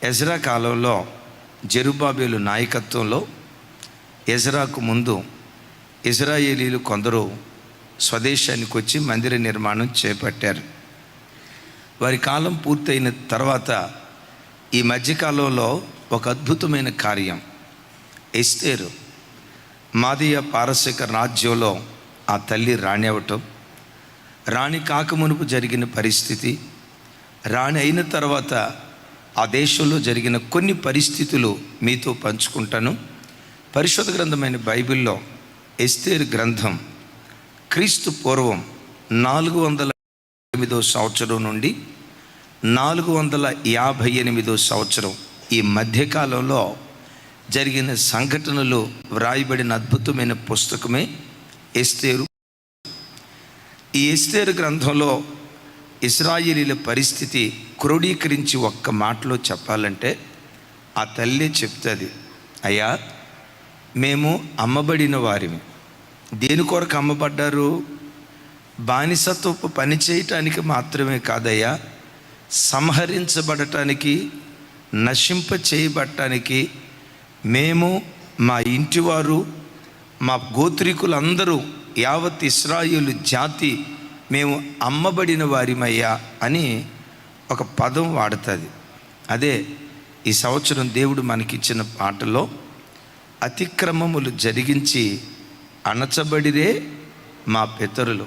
Ezra కాలంలో జెరుబ్బాబెలు నాయకత్వంలో ఎజ్రాకు ముందు ఇజ్రాయేలీలు కొందరు స్వదేశానికి వచ్చి మందిర నిర్మాణం చేపట్టారు. వారి కాలం పూర్తయిన తర్వాత ఈ మధ్యకాలంలో ఒక అద్భుతమైన కార్యం, ఎస్తేరు మాదీయ పారసిక రాజ్యంలో ఆ తల్లి రాణి అవ్వటం, రాణి కాకమునుపు జరిగిన పరిస్థితి, రాణి అయిన తర్వాత ఆ దేశంలో జరిగిన కొన్ని పరిస్థితులు మీతో పంచుకుంటాను. పరిశుద్ధ గ్రంథమైన బైబిల్లో ఎస్తేరు గ్రంథం క్రీస్తు పూర్వం 408 సంవత్సరం నుండి 458 సంవత్సరం ఈ మధ్యకాలంలో జరిగిన సంఘటనలు వ్రాయబడిన అద్భుతమైన పుస్తకమే ఎస్తేరు. ఈ ఎస్తేరు గ్రంథంలో ఇశ్రాయేలీల పరిస్థితి క్రోడీకరించి ఒక్క మాటలో చెప్పాలంటే ఆ తల్లి చెప్తుంది, అయ్యా మేము అమ్మబడిన వారిని. దేని కొరకు అమ్మబడ్డారు? బానిసత్వపు పని చేయటానికి మాత్రమే కాదయ్యా, సంహరించబడటానికి, నశింప చేయబడటానికి మేము, మా ఇంటివారు, మా గోత్రికులందరూ, యావత్ ఇశ్రాయేలు జాతి మేము అమ్మబడిన వారిమయ్యా అని ఒక పదం వాడుతుంది. అదే ఈ సంవత్సరం దేవుడు మనకిచ్చిన పాటలో, అతిక్రమములు జరిగించి అణచబడిరే మా పితరులు.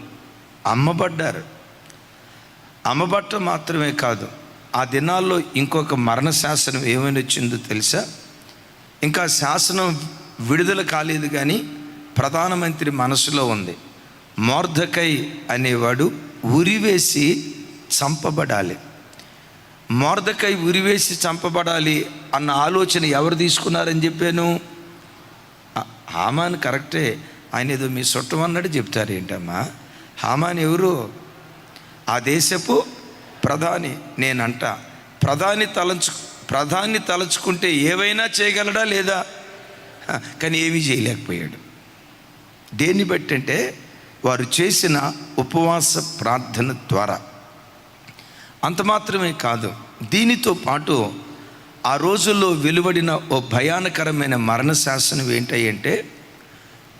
అమ్మబడ్డారు. అమ్మబట్ట మాత్రమే కాదు, ఆ దినాల్లో ఇంకొక మరణ శాసనం ఏమైనా వచ్చిందో తెలుసా? ఇంకా శాసనం విడుదల కాలేదు, కానీ ప్రధానమంత్రి మనసులో ఉంది. మొర్దెకై అనేవాడు ఉరివేసి చంపబడాలి. మొర్దెకై ఉరివేసి చంపబడాలి అన్న ఆలోచన ఎవరు తీసుకున్నారని చెప్పాను? హామాన్ కరెక్టే, ఆయన ఏదో మీ చుట్టం అన్నట్టు చెప్తారు ఏంటమ్మా? హామాన్ ఎవరు? ఆ దేశపు ప్రధాని. నేనంట ప్రధాని తలుచుకుంటే ఏవైనా చేయగలడా లేదా? కానీ ఏమీ చేయలేకపోయాడు. దేన్ని బట్టి అంటే వారు చేసిన ఉపవాస ప్రార్థన ద్వారా. అంత మాత్రమే కాదు, దీనితో పాటు ఆ రోజుల్లో వెలువడిన ఓ భయానకరమైన మరణ శాసనం ఏంటంటే,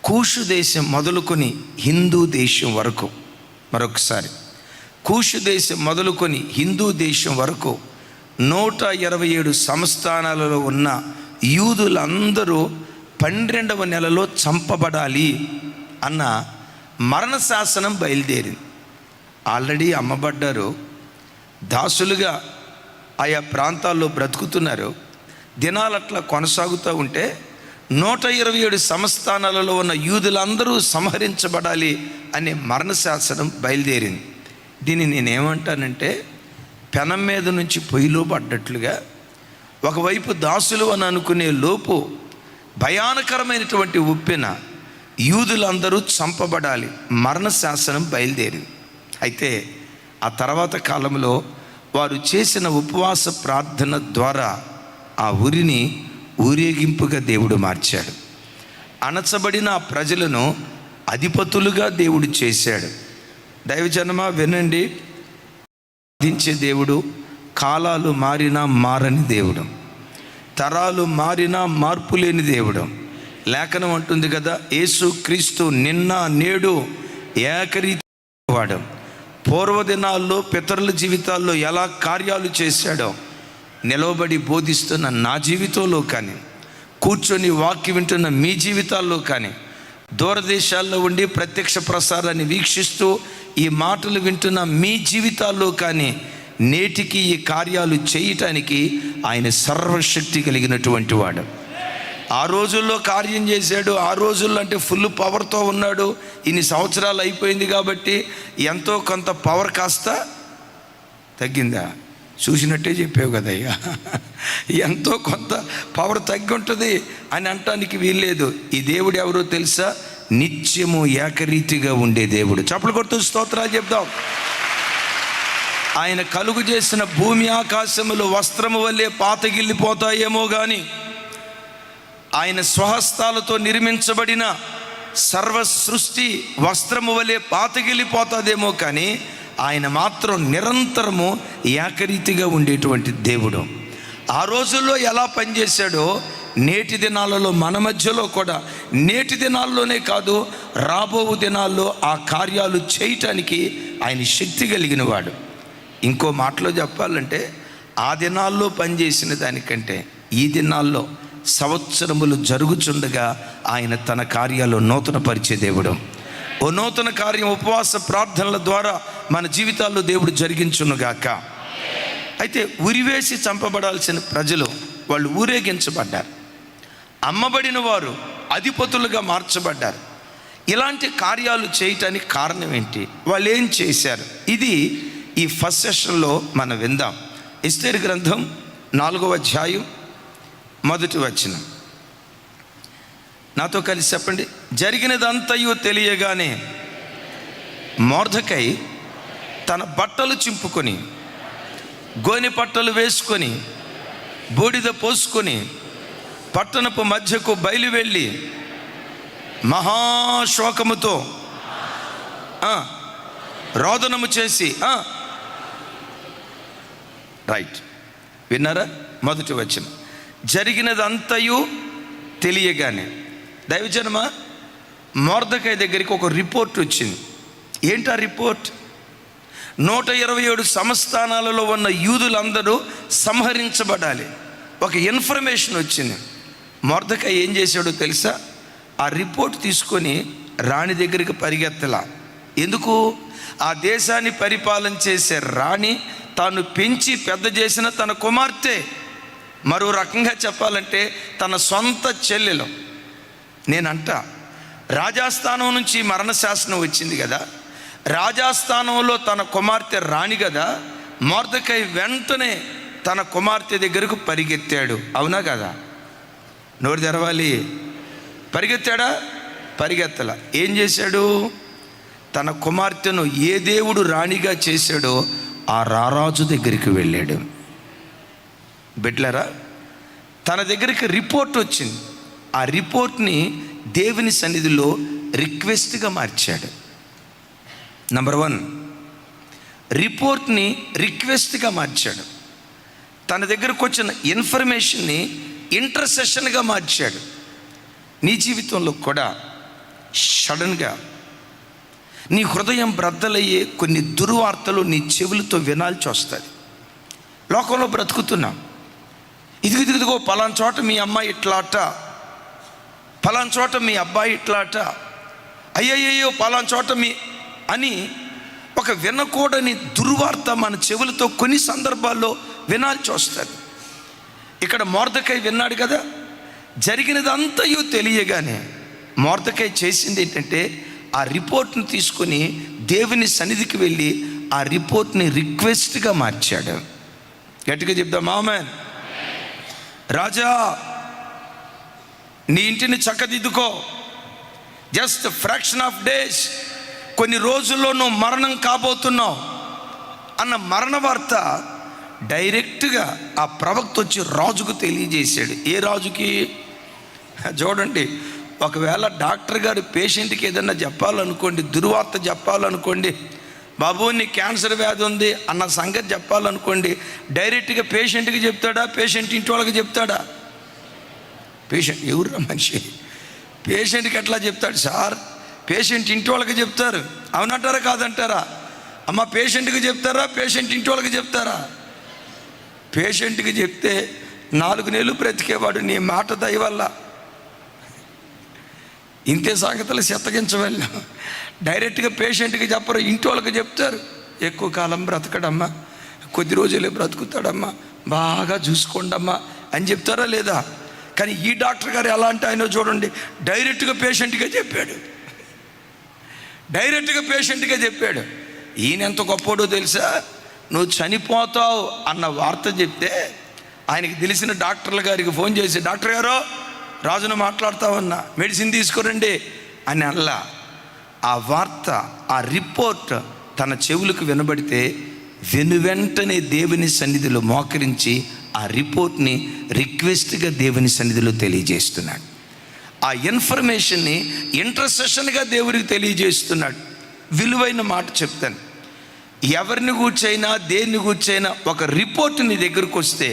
కూషు దేశం మొదలుకొని హిందూ దేశం వరకు, మరొకసారి కూషు దేశం మొదలుకొని హిందూ దేశం వరకు 127 సంస్థానాలలో ఉన్న యూదులందరూ 12వ నెలలో చంపబడాలి అన్న మరణ శాసనం బయలుదేరింది. ఆల్రెడీ అమ్మబడ్డారు, దాసులుగా ఆయా ప్రాంతాల్లో బ్రతుకుతున్నారు. దినాలు అట్లా కొనసాగుతూ ఉంటే 127 సంస్థానాలలో ఉన్న యూదులందరూ సంహరించబడాలి అనే మరణ శాసనం బయలుదేరింది. దీన్ని నేనేమంటానంటే, పెనం మీద నుంచి పొయ్యిలో పడ్డట్లుగా ఒకవైపు దాసులు అని అనుకునే లోపు భయానకరమైనటువంటి ఉప్పెన, యూదులందరూ చంపబడాలి, మరణ శాసనం బయలుదేరింది. అయితే ఆ తర్వాత కాలంలో వారు చేసిన ఉపవాస ప్రార్థన ద్వారా ఆ ఉరిని ఊరేగింపుగా దేవుడు మార్చాడు. అణచబడిన ఆ ప్రజలను అధిపతులుగా దేవుడు చేశాడు. దైవజనమా వినండి, దించే దేవుడు, కాలాలు మారినా మారని దేవుడు, తరాలు మారినా మార్పు లేని దేవుడు. లేఖనం అంటుంది కదా, యేసు క్రీస్తు నిన్న నేడు ఏకరీతి వాడు. పూర్వదినాల్లో పితరుల జీవితాల్లో ఎలా కార్యాలు చేశాడో నిలవబడి బోధిస్తున్న నా జీవితంలో కానీ, కూర్చొని వాక్యం వింటున్న మీ జీవితాల్లో కానీ, దూరదేశాల్లో ఉండి ప్రత్యక్ష ప్రసారాన్ని వీక్షిస్తూ ఈ మాటలు వింటున్న మీ జీవితాల్లో కానీ నేటికి ఈ కార్యాలు చేయటానికి ఆయన సర్వశక్తి కలిగినటువంటి వాడు. ఆ రోజుల్లో కార్యం చేశాడు. ఆ రోజుల్లో అంటే ఫుల్ పవర్తో ఉన్నాడు. ఇన్ని సంవత్సరాలు అయిపోయింది కాబట్టి ఎంతో కొంత పవర్ కాస్త తగ్గిందా? చూసినట్టే చెప్పావు కదయ్యా, ఎంతో కొంత పవర్ తగ్గి ఉంటుంది అని అనటానికి వీల్లేదు. ఈ దేవుడు ఎవరో తెలుసా? నిత్యము ఏకరీతిగా ఉండే దేవుడు. చప్పలు కొడుతూ స్తోత్రాలు చెప్దాం. ఆయన కలుగు చేసిన భూమి ఆకాశములు వస్త్రము వల్లే పాతగిల్లిపోతాయేమో కానీ, ఆయన స్వహస్తాలతో నిర్మించబడిన సర్వ సృష్టి వస్త్రము వలె పాతగిలిపోతుందేమో కానీ ఆయన మాత్రం నిరంతరము ఏకరీతిగా ఉండేటువంటి దేవుడు. ఆ రోజుల్లో ఎలా పనిచేశాడో నేటి దినాలలో మన మధ్యలో కూడా, నేటి దినాల్లోనే కాదు రాబో దినాల్లో ఆ కార్యాలు చేయటానికి ఆయన శక్తి కలిగిన వాడు. ఇంకో మాటలో చెప్పాలంటే ఆ దినాల్లో పనిచేసిన దానికంటే ఈ దినాల్లో సంవత్సరములు జరుగుచుండగా ఆయన తన కార్యాలు నూతన పరిచే దేవుడు. ఓ నూతన కార్యం ఉపవాస ప్రార్థనల ద్వారా మన జీవితాల్లో దేవుడు జరిగించునుగాక. అయితే ఉరివేసి చంపబడాల్సిన ప్రజలు వాళ్ళు ఊరేగించబడ్డారు. అమ్మబడిన వారు అధిపతులుగా మార్చబడ్డారు. ఇలాంటి కార్యాలు చేయటానికి కారణం ఏంటి? వాళ్ళు ఏం చేశారు? ఇది ఈ ఫస్ట్ సెషన్లో మనం విందాం. ఎస్తేరు గ్రంథం 4వ అధ్యాయం 1వ వచనం. నాతో కలిసి చెప్పండి. జరిగినదంతయు తెలియగానే మొర్దెకై తన బట్టలు చింపుకొని, గోనె పట్టలు వేసుకొని, బూడిద పోసుకొని పట్టణపు మధ్యకు బయలు వెళ్ళి మహాశోకముతో రోదనము చేసి, రైట్ విన్నారా? 1వ వచనం. జరిగినదంతయు తెలియగానే. దైవజనమ, మొర్దెకై దగ్గరికి ఒక రిపోర్ట్ వచ్చింది. ఏంటా రిపోర్ట్? 127 సంస్థానాలలో ఉన్న యూదులందరూ సంహరించబడాలి. ఒక ఇన్ఫర్మేషన్ వచ్చింది. మొర్దెకై ఏం చేశాడో తెలుసా? ఆ రిపోర్ట్ తీసుకొని రాణి దగ్గరికి పరిగెత్తలా. ఎందుకు? ఆ దేశాన్ని పరిపాలన చేసే రాణి తాను పెంచి పెద్ద చేసిన తన కుమార్తె, మరో రకంగా చెప్పాలంటే తన సొంత చెల్లెలు. నేనంట రాజాస్థానం నుంచి మరణశాసనం వచ్చింది కదా, రాజాస్థానంలో తన కుమార్తె రాణి కదా. మొర్దెకై వెంటనే తన కుమార్తె దగ్గరకు పరిగెత్తాడు. అవునా కదా? నోరు తెరవాలి. పరిగెత్తాడా? పరిగెత్తలా. ఏం చేశాడు? తన కుమార్తెను ఏ దేవుడు రాణిగా చేశాడో ఆ రారాజు దగ్గరికి వెళ్ళాడు. బిడ్డలారా, తన దగ్గరికి రిపోర్ట్ వచ్చింది. ఆ రిపోర్ట్ని దేవుని సన్నిధిలో రిక్వెస్ట్గా మార్చాడు. నంబర్ 1, రిపోర్ట్ని రిక్వెస్ట్గా మార్చాడు. తన దగ్గరకు వచ్చిన ఇన్ఫర్మేషన్ని ఇంటర్సెషన్గా మార్చాడు. నీ జీవితంలో కూడా సడన్గా నీ హృదయం బ్రద్దలయ్యే కొన్ని దుర్వార్తలు నీ చెవులతో వినాల్సి వస్తుంది. లోకంలో బ్రతుకుతున్నాం. ఇదిగో పలానా చోట మీ అమ్మాయి ఇట్లాట, పలానా చోట మీ అబ్బాయి ఇట్లాట, అయ్యయ్యో పలానా చోట మీ అని ఒక వినకూడని దుర్వార్త మన చెవులతో కొన్ని సందర్భాల్లో వినాల్సి వస్తుంది. ఇక్కడ మొర్దెకై విన్నాడు కదా. జరిగినదంతయు తెలియగానే మొర్దెకై చేసింది ఏంటంటే ఆ రిపోర్ట్ని తీసుకొని దేవుని సన్నిధికి వెళ్ళి ఆ రిపోర్ట్ని రిక్వెస్ట్గా మార్చాడు. గట్టిగా చెప్దాం ఆమేన్. రాజా, నీ ఇంటిని చక్కదిద్దుకో. జస్ట్ ఫ్రాక్షన్ ఆఫ్ డేస్, కొన్ని రోజుల్లో నువ్వు మరణం కాబోతున్నావు అన్న మరణ వార్త డైరెక్ట్గా ఆ ప్రవక్త వచ్చి రాజుకు తెలియజేశాడు. ఏ రాజుకి? చూడండి, ఒకవేళ డాక్టర్ గారు పేషెంట్కి ఏదన్నా చెప్పాలనుకోండి, దుర్వార్త చెప్పాలనుకోండి, బాబు నీ క్యాన్సర్ వ్యాధి ఉంది అన్న సంగతి చెప్పాలనుకోండి, డైరెక్ట్గా పేషెంట్కి చెప్తాడా? పేషెంట్ ఇంటి వాళ్ళకి చెప్తాడా? పేషెంట్ ఎవరు మనిషి? పేషెంట్కి ఎట్లా చెప్తాడు సార్? పేషెంట్ ఇంటి వాళ్ళకి చెప్తారు. అవునంటారా కాదంటారా? అమ్మ, పేషెంట్కి చెప్తారా? పేషెంట్ ఇంటి వాళ్ళకి చెప్తారా? పేషెంట్కి చెప్తే 4 నెలలు బ్రతికేవాడు నీ మాట దయ వల్ల. ఇంతే సంగతులు చెత్తగించవల్ల. డైరెక్ట్గా పేషెంట్కి చెప్పరు, ఇంటి వాళ్ళకి చెప్తారు. ఎక్కువ కాలం బ్రతకడమ్మా, కొద్ది రోజులే బ్రతుకుతాడమ్మా, బాగా చూసుకోండమ్మా అని చెప్తారా లేదా? కానీ ఈ డాక్టర్ గారు ఎలా అంటే ఆయన చూడండి, డైరెక్ట్గా పేషెంట్గా చెప్పాడు. డైరెక్ట్గా పేషెంట్గా చెప్పాడు. ఈయన ఎంత గొప్పోడో తెలుసా? నువ్వు చనిపోతావు అన్న వార్త చెప్తే ఆయనకి తెలిసిన డాక్టర్ల గారికి ఫోన్ చేసి, డాక్టర్ గారు రాజును మాట్లాడతావన్నా, మెడిసిన్ తీసుకురండి అని అల్లా. ఆ వార్త, ఆ రిపోర్ట్ తన చెవులకు వినబడితే వెనువెంటనే దేవుని సన్నిధిలో మోకరించి ఆ రిపోర్ట్ని రిక్వెస్ట్గా దేవుని సన్నిధిలో తెలియజేస్తున్నాడు. ఆ ఇన్ఫర్మేషన్ని ఇంటర్సెషన్గా దేవుడికి తెలియజేస్తున్నాడు. విలువైన మాట చెప్తాను. ఎవరిని కూర్చైనా దేన్ని కూర్చైనా ఒక రిపోర్ట్ నీ దగ్గరకు వస్తే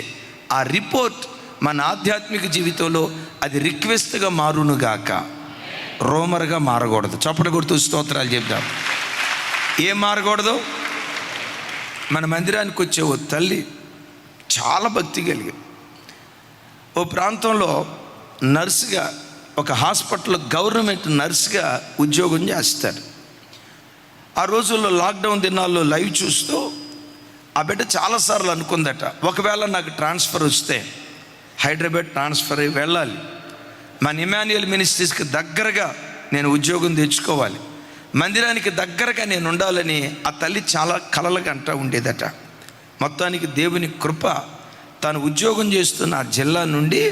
ఆ రిపోర్ట్ మన ఆధ్యాత్మిక జీవితంలో అది రిక్వెస్ట్గా మారునుగాక, రోమర్గా మారకూడదు. చప్పటి కొడుతూ స్తోత్రాలు చెప్దాం. ఏం మారకూడదు? మన మందిరానికి వచ్చే ఓ తల్లి చాలా భక్తి కలిగి ఓ ప్రాంతంలో నర్సుగా, ఒక హాస్పిటల్లో గవర్నమెంట్ నర్సుగా ఉద్యోగం చేస్తారు. ఆ రోజుల్లో లాక్డౌన్ దినాల్లో లైవ్ చూస్తూ ఆ బిడ్డ చాలాసార్లు అనుకుందట, ఒకవేళ నాకు ట్రాన్స్ఫర్ వస్తే హైదరాబాద్ ట్రాన్స్ఫర్ అయ్యి వెళ్ళాలి, మన ఇమాన్యుయల్ మినిస్ట్రీస్కి దగ్గరగా నేను ఉద్యోగం తెచ్చుకోవాలి, మందిరానికి దగ్గరగా నేను ఉండాలని ఆ తల్లి చాలా కలలుగా అంటూ ఉండేదట. మొత్తానికి దేవుని కృప, తాను ఉద్యోగం చేస్తున్న ఆ జిల్లా నుండి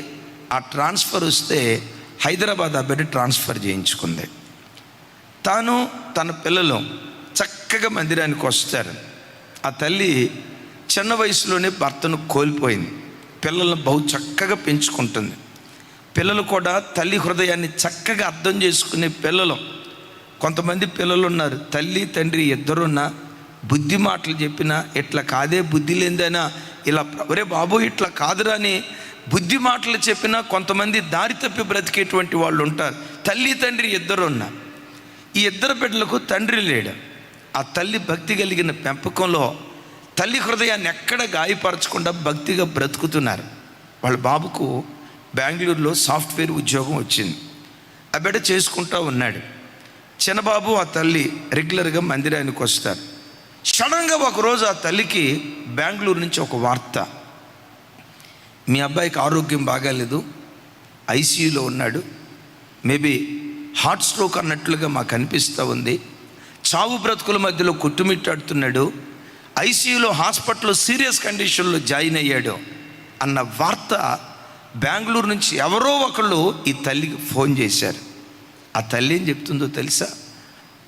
ఆ ట్రాన్స్ఫర్ వస్తే హైదరాబాద్ ఆ బిడ్డ ట్రాన్స్ఫర్ చేయించుకుంది. తాను తన పిల్లలు చక్కగా మందిరానికి వస్తారు. ఆ తల్లి చిన్న వయసులోనే భర్తను కోల్పోయింది. పిల్లలను బహు చక్కగా పెంచుకుంటుంది. పిల్లలు కూడా తల్లి హృదయాన్ని చక్కగా అర్థం చేసుకునే పిల్లలు. కొంతమంది పిల్లలు ఉన్నారు, తల్లి తండ్రి ఇద్దరున్నా బుద్ధి మాటలు చెప్పినా ఇట్లా కాదే, బుద్ధి లేదైనా ఇలా ఒరే బాబు ఇట్లా కాదురా అని బుద్ధి మాటలు చెప్పినా కొంతమంది దారి తప్పి బ్రతికేటువంటి వాళ్ళు ఉంటారు. తల్లి తండ్రి ఇద్దరున్నా, ఈ ఇద్దరు బిడ్డలకు తండ్రి లేడు. ఆ తల్లి భక్తి కలిగిన పెంపకంలో తల్లి హృదయాన్ని ఎక్కడ గాయపరచకుండా భక్తిగా బ్రతుకుతున్నారు. వాళ్ళ బాబుకు బెంగళూరులో సాఫ్ట్వేర్ ఉద్యోగం వచ్చింది. ఆ బిడ్డ చేసుకుంటూ ఉన్నాడు. చిన్నబాబు ఆ తల్లి రెగ్యులర్గా మందిరానికి వస్తారు. సడన్గా ఒకరోజు ఆ తల్లికి బెంగళూరు నుంచి ఒక వార్త, మీ అబ్బాయికి ఆరోగ్యం బాగాలేదు, ఐసీయూలో ఉన్నాడు, మేబీ హార్ట్ స్ట్రోక్ అన్నట్లుగా మాకు అనిపిస్తూ ఉంది, చావు బ్రతుకుల మధ్యలో కొట్టుమిట్టాడుతున్నాడు, ఐసీయూలో హాస్పిటల్లో సీరియస్ కండిషన్లో జాయిన్ అయ్యాడు అన్న వార్త బెంగళూరు నుంచి ఎవరో ఒకళ్ళు ఈ తల్లికి ఫోన్ చేశారు. ఆ తల్లి ఏం చెప్తుందో తెలుసా?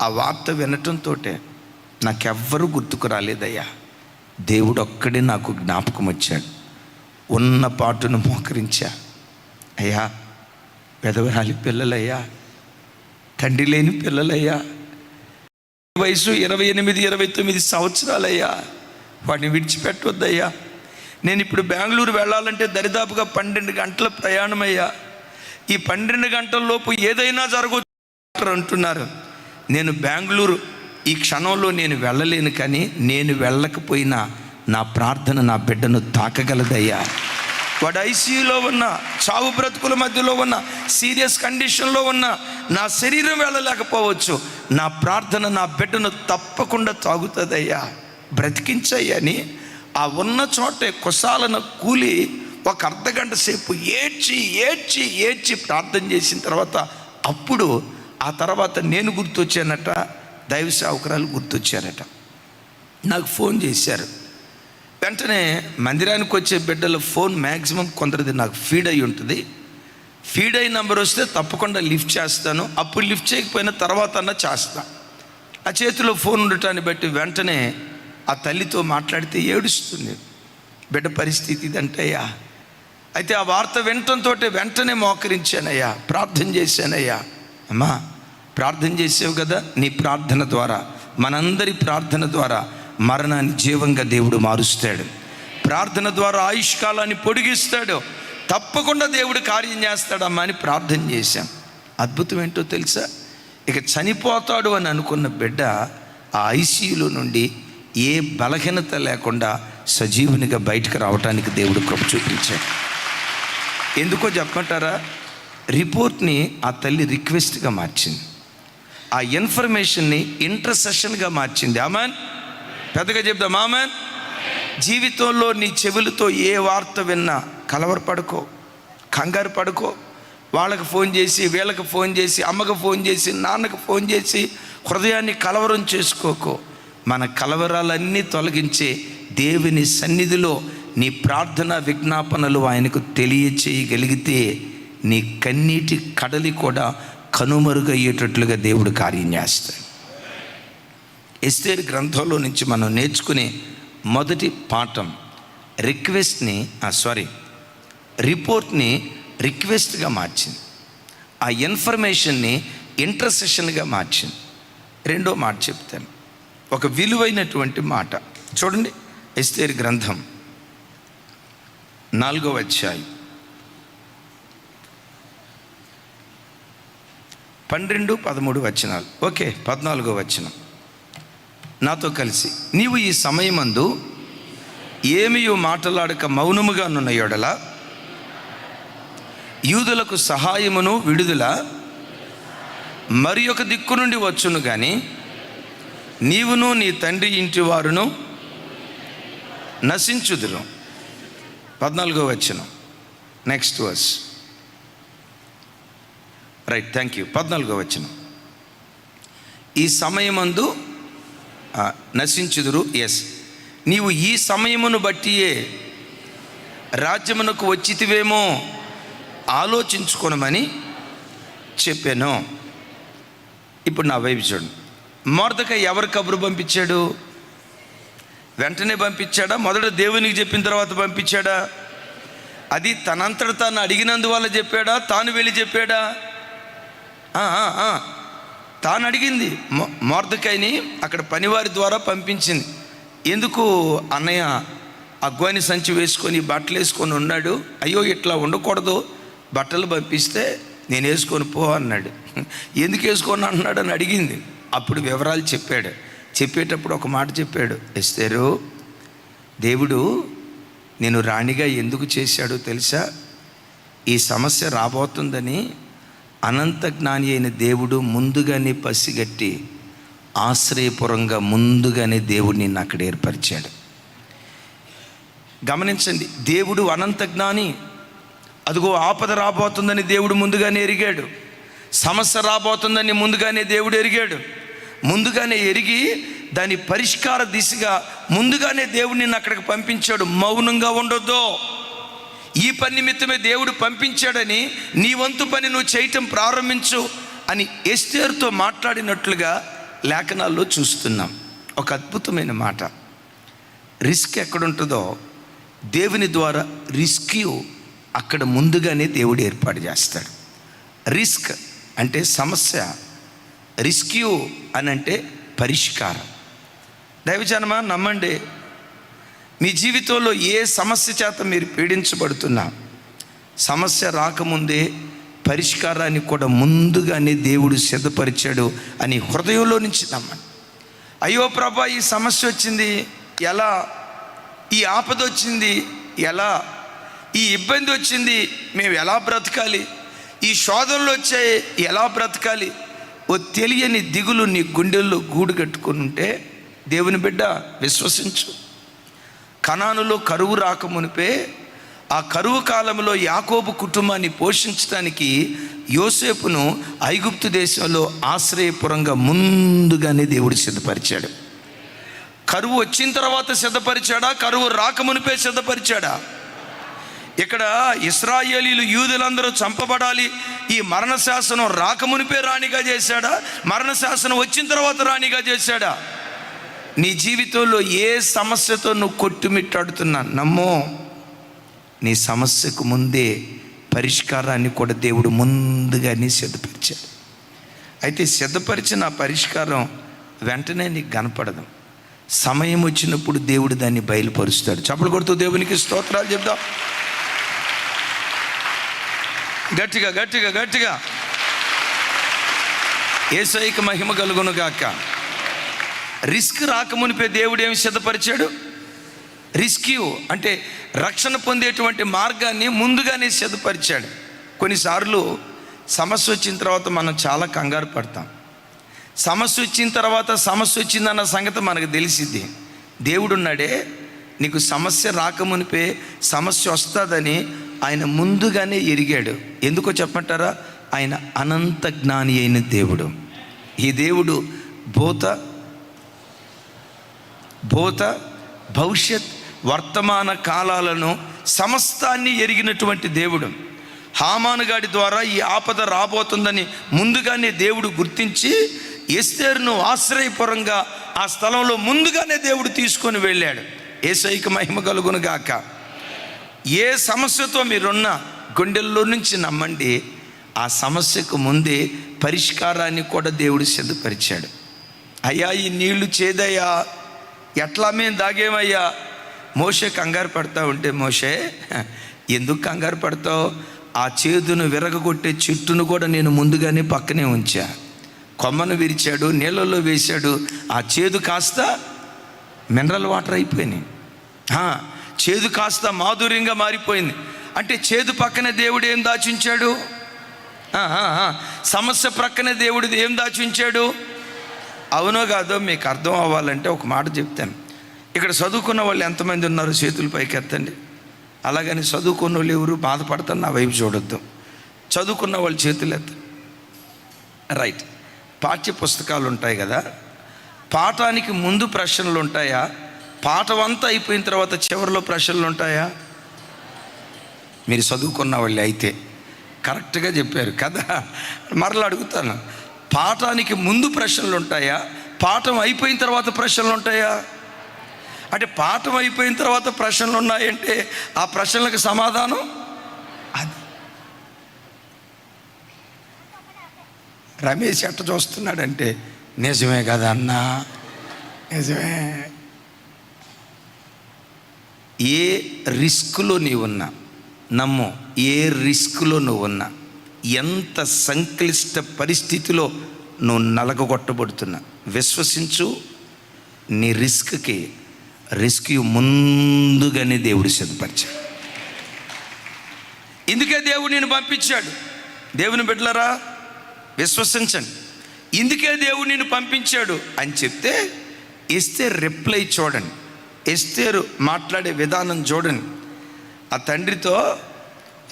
ఆ వార్త వినటంతో నాకెవ్వరూ గుర్తుకు రాలేదయ్యా, దేవుడు ఒక్కడే నాకు జ్ఞాపకం వచ్చాడు. ఉన్న పాటును మోకరించా, అయ్యా పెదవరాలి పిల్లలయ్యా, తండ్రి లేని పిల్లలయ్యా, వయసు 28, 29 సంవత్సరాలయ్యా, వాడిని విడిచిపెట్టొద్దయ్యా, నేను ఇప్పుడు బెంగళూరు వెళ్ళాలంటే దరిదాపుగా 12 గంటల ప్రయాణమయ్యా, ఈ 12 గంటల లోపు ఏదైనా జరగవచ్చు అంటున్నారు. నేను బెంగళూరు ఈ క్షణంలో నేను వెళ్ళలేను, కానీ నేను వెళ్ళకపోయినా నా ప్రార్థన నా బిడ్డను తాకగలదయ్యా. వాడు ఐసీయూలో ఉన్న, చావు బ్రతుకుల మధ్యలో ఉన్న, సీరియస్ కండిషన్లో ఉన్న, నా శరీరం వెళ్ళలేకపోవచ్చు, నా ప్రార్థన నా బిడ్డను తప్పకుండా తాగుతుందయ్యా, బ్రతికించయ్యని ఆ ఉన్న చోటే కుశాలను కూలి ఒక అర్ధగంట సేపు ఏడ్చి ప్రార్థన చేసిన తర్వాత అప్పుడు ఆ తర్వాత నేను గుర్తొచ్చానట, దైవ సేవకురాలు గుర్తొచ్చారట. నాకు ఫోన్ చేశారు. వెంటనే మందిరానికి వచ్చే బిడ్డల ఫోన్ మ్యాక్సిమం కొందరిది నాకు ఫీడ్ అయి ఉంటుంది. ఫీడ్ అయ్యి నెంబర్ వస్తే తప్పకుండా లిఫ్ట్ చేస్తాను, అప్పుడు లిఫ్ట్ చేయకపోయినా తర్వాత అన్నా చేస్తా. ఆ చేతిలో ఫోన్ ఉండటాన్ని బట్టి వెంటనే ఆ తల్లితో మాట్లాడితే ఏడుస్తుంది, బిడ్డ పరిస్థితి ఇదంటయ్యా. అయితే ఆ వార్త వినటంతో వెంటనే మోకరించానయ్యా, ప్రార్థన చేశానయ్యా. అమ్మా ప్రార్థన చేసావు కదా, నీ ప్రార్థన ద్వారా, మనందరి ప్రార్థన ద్వారా మరణాన్ని జీవంగా దేవుడు మారుస్తాడు. ప్రార్థన ద్వారా ఆయుష్కాలాన్ని పొడిగిస్తాడు. తప్పకుండా దేవుడు కార్యం చేస్తాడమ్మా అని ప్రార్థన చేశాం. అద్భుతం ఏంటో తెలుసా? ఇక చనిపోతాడు అని అనుకున్న బిడ్డ ఆ ఐసీయూలో నుండి ఏ బలహీనత లేకుండా సజీవునిగా బయటకు రావడానికి దేవుడు కృప చూపించాడు. ఎందుకో చెప్పమంటారా? రిపోర్ట్ని ఆ తల్లి రిక్వెస్ట్గా మార్చింది, ఆ ఇన్ఫర్మేషన్ని ఇంటర్సెషన్గా మార్చింది. ఆమెన్, పెద్దగా చెప్దాం ఆమెన్. జీవితంలో నీ చెవులతో ఏ వార్త విన్నా కలవరపడుకో, కంగారు పడుకో. వాళ్ళకి ఫోన్ చేసి, వీళ్ళకి ఫోన్ చేసి, అమ్మకు ఫోన్ చేసి, నాన్నకు ఫోన్ చేసి హృదయాన్ని కలవరం చేసుకోకో. మన కలవరాలన్నీ తొలగించే దేవుని సన్నిధిలో నీ ప్రార్థన విజ్ఞాపనలు ఆయనకు తెలియచేయగలిగితే నీ కన్నీటి కడలి కూడా కనుమరుగయ్యేటట్లుగా దేవుడు కార్యం చేస్తాడు. ఎస్తేరు గ్రంథంలో నుంచి మనం నేర్చుకునే మొదటి పాఠం రిపోర్ట్ని రిక్వెస్ట్గా మార్చింది, ఆ ఇన్ఫర్మేషన్ని ఇంటర్సెషన్గా మార్చింది. రెండో మాట చెప్తాను, ఒక విలువైనటువంటి మాట చూడండి. ఎస్తేరు గ్రంథం 4వ అధ్యాయం 12, 13 వచనాలు. ఓకే, 14వ వచనం నాతో కలిసి. నీవు ఈ సమయమందు ఏమియో మాటలాడక మౌనముగా నున్న యెడల యూదులకు సహాయమును విడుదల మరి ఒక దిక్కు నుండి వచ్చును గాని నీవును నీ తండ్రి ఇంటి వారును నశించుదురు. 14వ వచనం, next verse. Right, thank you. 14వ వచనం, ఈ సమయమందు నశించుదురు. ఎస్, నీవు ఈ సమయమును బట్టియే రాజ్యమునకు వచ్చితివేమో ఆలోచించుకొనమని చెప్పాను. ఇప్పుడు నా వైపు చూడండి. మొర్దెకై ఎవరు కబురు పంపించాడు? వెంటనే పంపించాడా? మొదట దేవునికి చెప్పిన తర్వాత పంపించాడా? అది తనంతట తాను అడిగినందువల్ల చెప్పాడా? తాను వెళ్ళి చెప్పాడా? తాను అడిగింది. మొర్దెకైని అక్కడ పనివారి ద్వారా పంపించింది. ఎందుకు అన్నయ్య అగ్వాని సంచి వేసుకొని బట్టలు వేసుకొని ఉన్నాడు? అయ్యో ఇట్లా ఉండకూడదు, బట్టలు పంపిస్తే నేను వేసుకొని పో అన్నాడు. ఎందుకు వేసుకొని అన్నాడు అని అడిగింది. అప్పుడు వివరాలు చెప్పాడు. చెప్పేటప్పుడు ఒక మాట చెప్పాడు, ఎస్తేరు, దేవుడు నేను రాణిగా ఎందుకు చేశాడో తెలుసా? ఈ సమస్య రాబోతుందని అనంత జ్ఞాని అయిన దేవుడు ముందుగానే పసిగట్టి ఆశ్రయపురంగా ముందుగానే దేవుడు నిన్ను అక్కడ ఏర్పరిచాడు. గమనించండి, దేవుడు అనంత జ్ఞాని. అదిగో ఆపద రాబోతుందని దేవుడు ముందుగానే ఎరిగాడు. సమస్య రాబోతుందని ముందుగానే దేవుడు ఎరిగాడు. ముందుగానే ఎరిగి దాని పరిష్కార దిశగా ముందుగానే దేవుడు నిన్ను అక్కడికి పంపించాడు. మౌనంగా ఉండొద్దు. ఈ పని నిమిత్తమే దేవుడు పంపించాడని నీ వంతు పని నువ్వు చేయటం ప్రారంభించు అని ఎస్తేరుతో మాట్లాడినట్లుగా లేఖనాల్లో చూస్తున్నాం. ఒక అద్భుతమైన మాట. రిస్క్ ఎక్కడుంటుందో దేవుని ద్వారా రిస్క్యూ అక్కడ ముందుగానే దేవుడు ఏర్పాటు చేస్తాడు. రిస్క్ అంటే సమస్య, రిస్క్యూ అని అంటే పరిష్కారం. దైవజనమా, నమ్మండి, మీ జీవితంలో ఏ సమస్య చేత మీరు పీడించబడుతున్నా సమస్య రాకముందే పరిష్కారాన్ని కూడా ముందుగానే దేవుడు సిద్ధపరిచాడు అని హృదయంలో నుంచి నమ్మండి. అయ్యో ప్రభా, ఈ సమస్య వచ్చింది ఎలా? ఈ ఆపద వచ్చింది ఎలా? ఈ ఇబ్బంది వచ్చింది, మేము ఎలా బ్రతకాలి? ఈ శోధనలు వచ్చాయి, ఎలా బ్రతకాలి? ఓ తెలియని దిగులు నీ గుండెల్లో గూడు కట్టుకుని ఉంటే దేవుని బిడ్డ విశ్వసించు. కనానులో కరువు రాకమునిపే ఆ కరువు కాలంలో యాకోబు కుటుంబాన్ని పోషించడానికి యోసేపును ఐగుప్తు దేశంలో ఆశ్రయపురంగా ముందుగానే దేవుడు సిద్ధపరిచాడు. కరువు వచ్చిన తర్వాత సిద్ధపరిచాడా? కరువు రాకమునిపే సిద్ధపరిచాడా? ఇక్కడ ఇశ్రాయేలీలు యూదులందరూ చంపబడాలి, ఈ మరణ శాసనం రాకమునిపే రాణిగా చేశాడా? మరణ శాసనం వచ్చిన తర్వాత రాణిగా చేశాడా? నీ జీవితంలో ఏ సమస్యతో నువ్వు కొట్టుమిట్టాడుతున్నా నమ్మో, నీ సమస్యకు ముందే పరిష్కారాన్ని కూడా దేవుడు ముందుగానే సిద్ధపరిచాడు. అయితే సిద్ధపరిచిన ఆ పరిష్కారం వెంటనే నీకు కనపడదు. సమయం వచ్చినప్పుడు దేవుడు దాన్ని బయలుపరుస్తాడు. చప్పలు కొడుతూ దేవునికి స్తోత్రాలు చెప్దాం. గట్టిగా గట్టిగా గట్టిగా. యేసయ్యకు మహిమ కలుగును గాక. రిస్క్ రాకమునిపే దేవుడు ఏమి సిద్ధపరిచాడు? రిస్క్యూ అంటే రక్షణ పొందేటువంటి మార్గాన్ని ముందుగానే సిద్ధపరిచాడు. కొన్నిసార్లు సమస్య వచ్చిన తర్వాత మనం చాలా కంగారు పడతాం. సమస్య వచ్చిన తర్వాత సమస్య వచ్చిందన్న సంగతి మనకు తెలిసిద్ది. దేవుడున్నాడే, నీకు సమస్య రాకమునిపే సమస్య వస్తుందని ఆయన ముందుగానే ఎరిగాడు. ఎందుకో చెప్పమంటారా? ఆయన అనంత జ్ఞాని అయిన దేవుడు. ఈ దేవుడు భూత భవిష్యత్ వర్తమాన కాలాలను సమస్తాన్ని ఎరిగినటువంటి దేవుడు. హామాను గాడి ద్వారా ఈ ఆపద రాబోతుందని ముందుగానే దేవుడు గుర్తించి ఎస్తేరును ఆశ్రయపురంగా ఆ స్థలంలో ముందుగానే దేవుడు తీసుకొని వెళ్ళాడు. యేసయ్యకు మహిమ కలుగును గాక. ఏ సమస్యతో మీరున్న గుండెల్లో నుంచి నమ్మండి, ఆ సమస్యకు ముందే పరిష్కారాన్ని కూడా దేవుడు సిద్ధపరిచాడు. అయ్యా, ఈ నీళ్లు చేదయ్యా, ఎట్లా మేము దాగేమయ్యా, మోషే కంగారు పడతా ఉంటే, మోషే ఎందుకు కంగారు పడతావు? ఆ చేదును విరగగొట్టే చెట్టును కూడా నేను ముందుగానే పక్కనే ఉంచా. కొమ్మను విరిచాడు, నీళ్ళల్లో వేశాడు. ఆ చేదు కాస్త మినరల్ వాటర్ అయిపోయినాయి. చేదు కాస్త మాధుర్యంగా మారిపోయింది. అంటే చేదు పక్కన దేవుడు ఏం దాచుంచాడు? సమస్య ప్రక్కనే దేవుడు ఏం దాచుంచాడు? అవునో కాదో మీకు అర్థం అవ్వాలంటే ఒక మాట చెప్తాను. ఇక్కడ చదువుకున్న వాళ్ళు ఎంతమంది ఉన్నారు? చేతులు పైకి ఎత్తండి. అలాగని చదువుకున్న వాళ్ళు ఎవరు బాధపడతారు నా వైపు చూడొద్దు. చదువుకున్న వాళ్ళు చేతులు ఎత్తండి. రైట్. పాఠ్య పుస్తకాలు ఉంటాయి కదా, పాఠానికి ముందు ప్రశ్నలు ఉంటాయా? పాఠం అంతా అయిపోయిన తర్వాత చివరిలో ప్రశ్నలు ఉంటాయా? మీరు చదువుకున్న వాళ్ళు అయితే కరెక్ట్గా చెప్పారు కదా. మరలా అడుగుతాను, పాఠానికి ముందు ప్రశ్నలు ఉంటాయా? పాఠం అయిపోయిన తర్వాత ప్రశ్నలు ఉంటాయా? అంటే పాఠం అయిపోయిన తర్వాత ప్రశ్నలు ఉన్నాయంటే ఆ ప్రశ్నలకు సమాధానం అది. రమేష్ ఎట్ట చూస్తున్నాడంటే నిజమే కదా అన్నా, నిజమే. ఏ రిస్క్లో నీవున్నా నమ్ము, ఏ రిస్క్లో నువ్వున్నా, ఎంత సంక్లిష్ట పరిస్థితిలో నువ్వు నలగొట్టబడుతున్నా విశ్వసించు, నీ రిస్క్కి రెస్క్యూ ముందుగానే దేవుడు సిద్ధపరిచాడు. ఇందుకే దేవుడు నేను పంపించాడు. దేవుని బిడ్డలారా విశ్వసించండి, ఇందుకే దేవుడు నేను పంపించాడు అని చెప్తే ఎస్తేరు రిప్లై చూడండి, ఎస్తేరు మాట్లాడే విధానం చూడండి. ఆ తండ్రితో,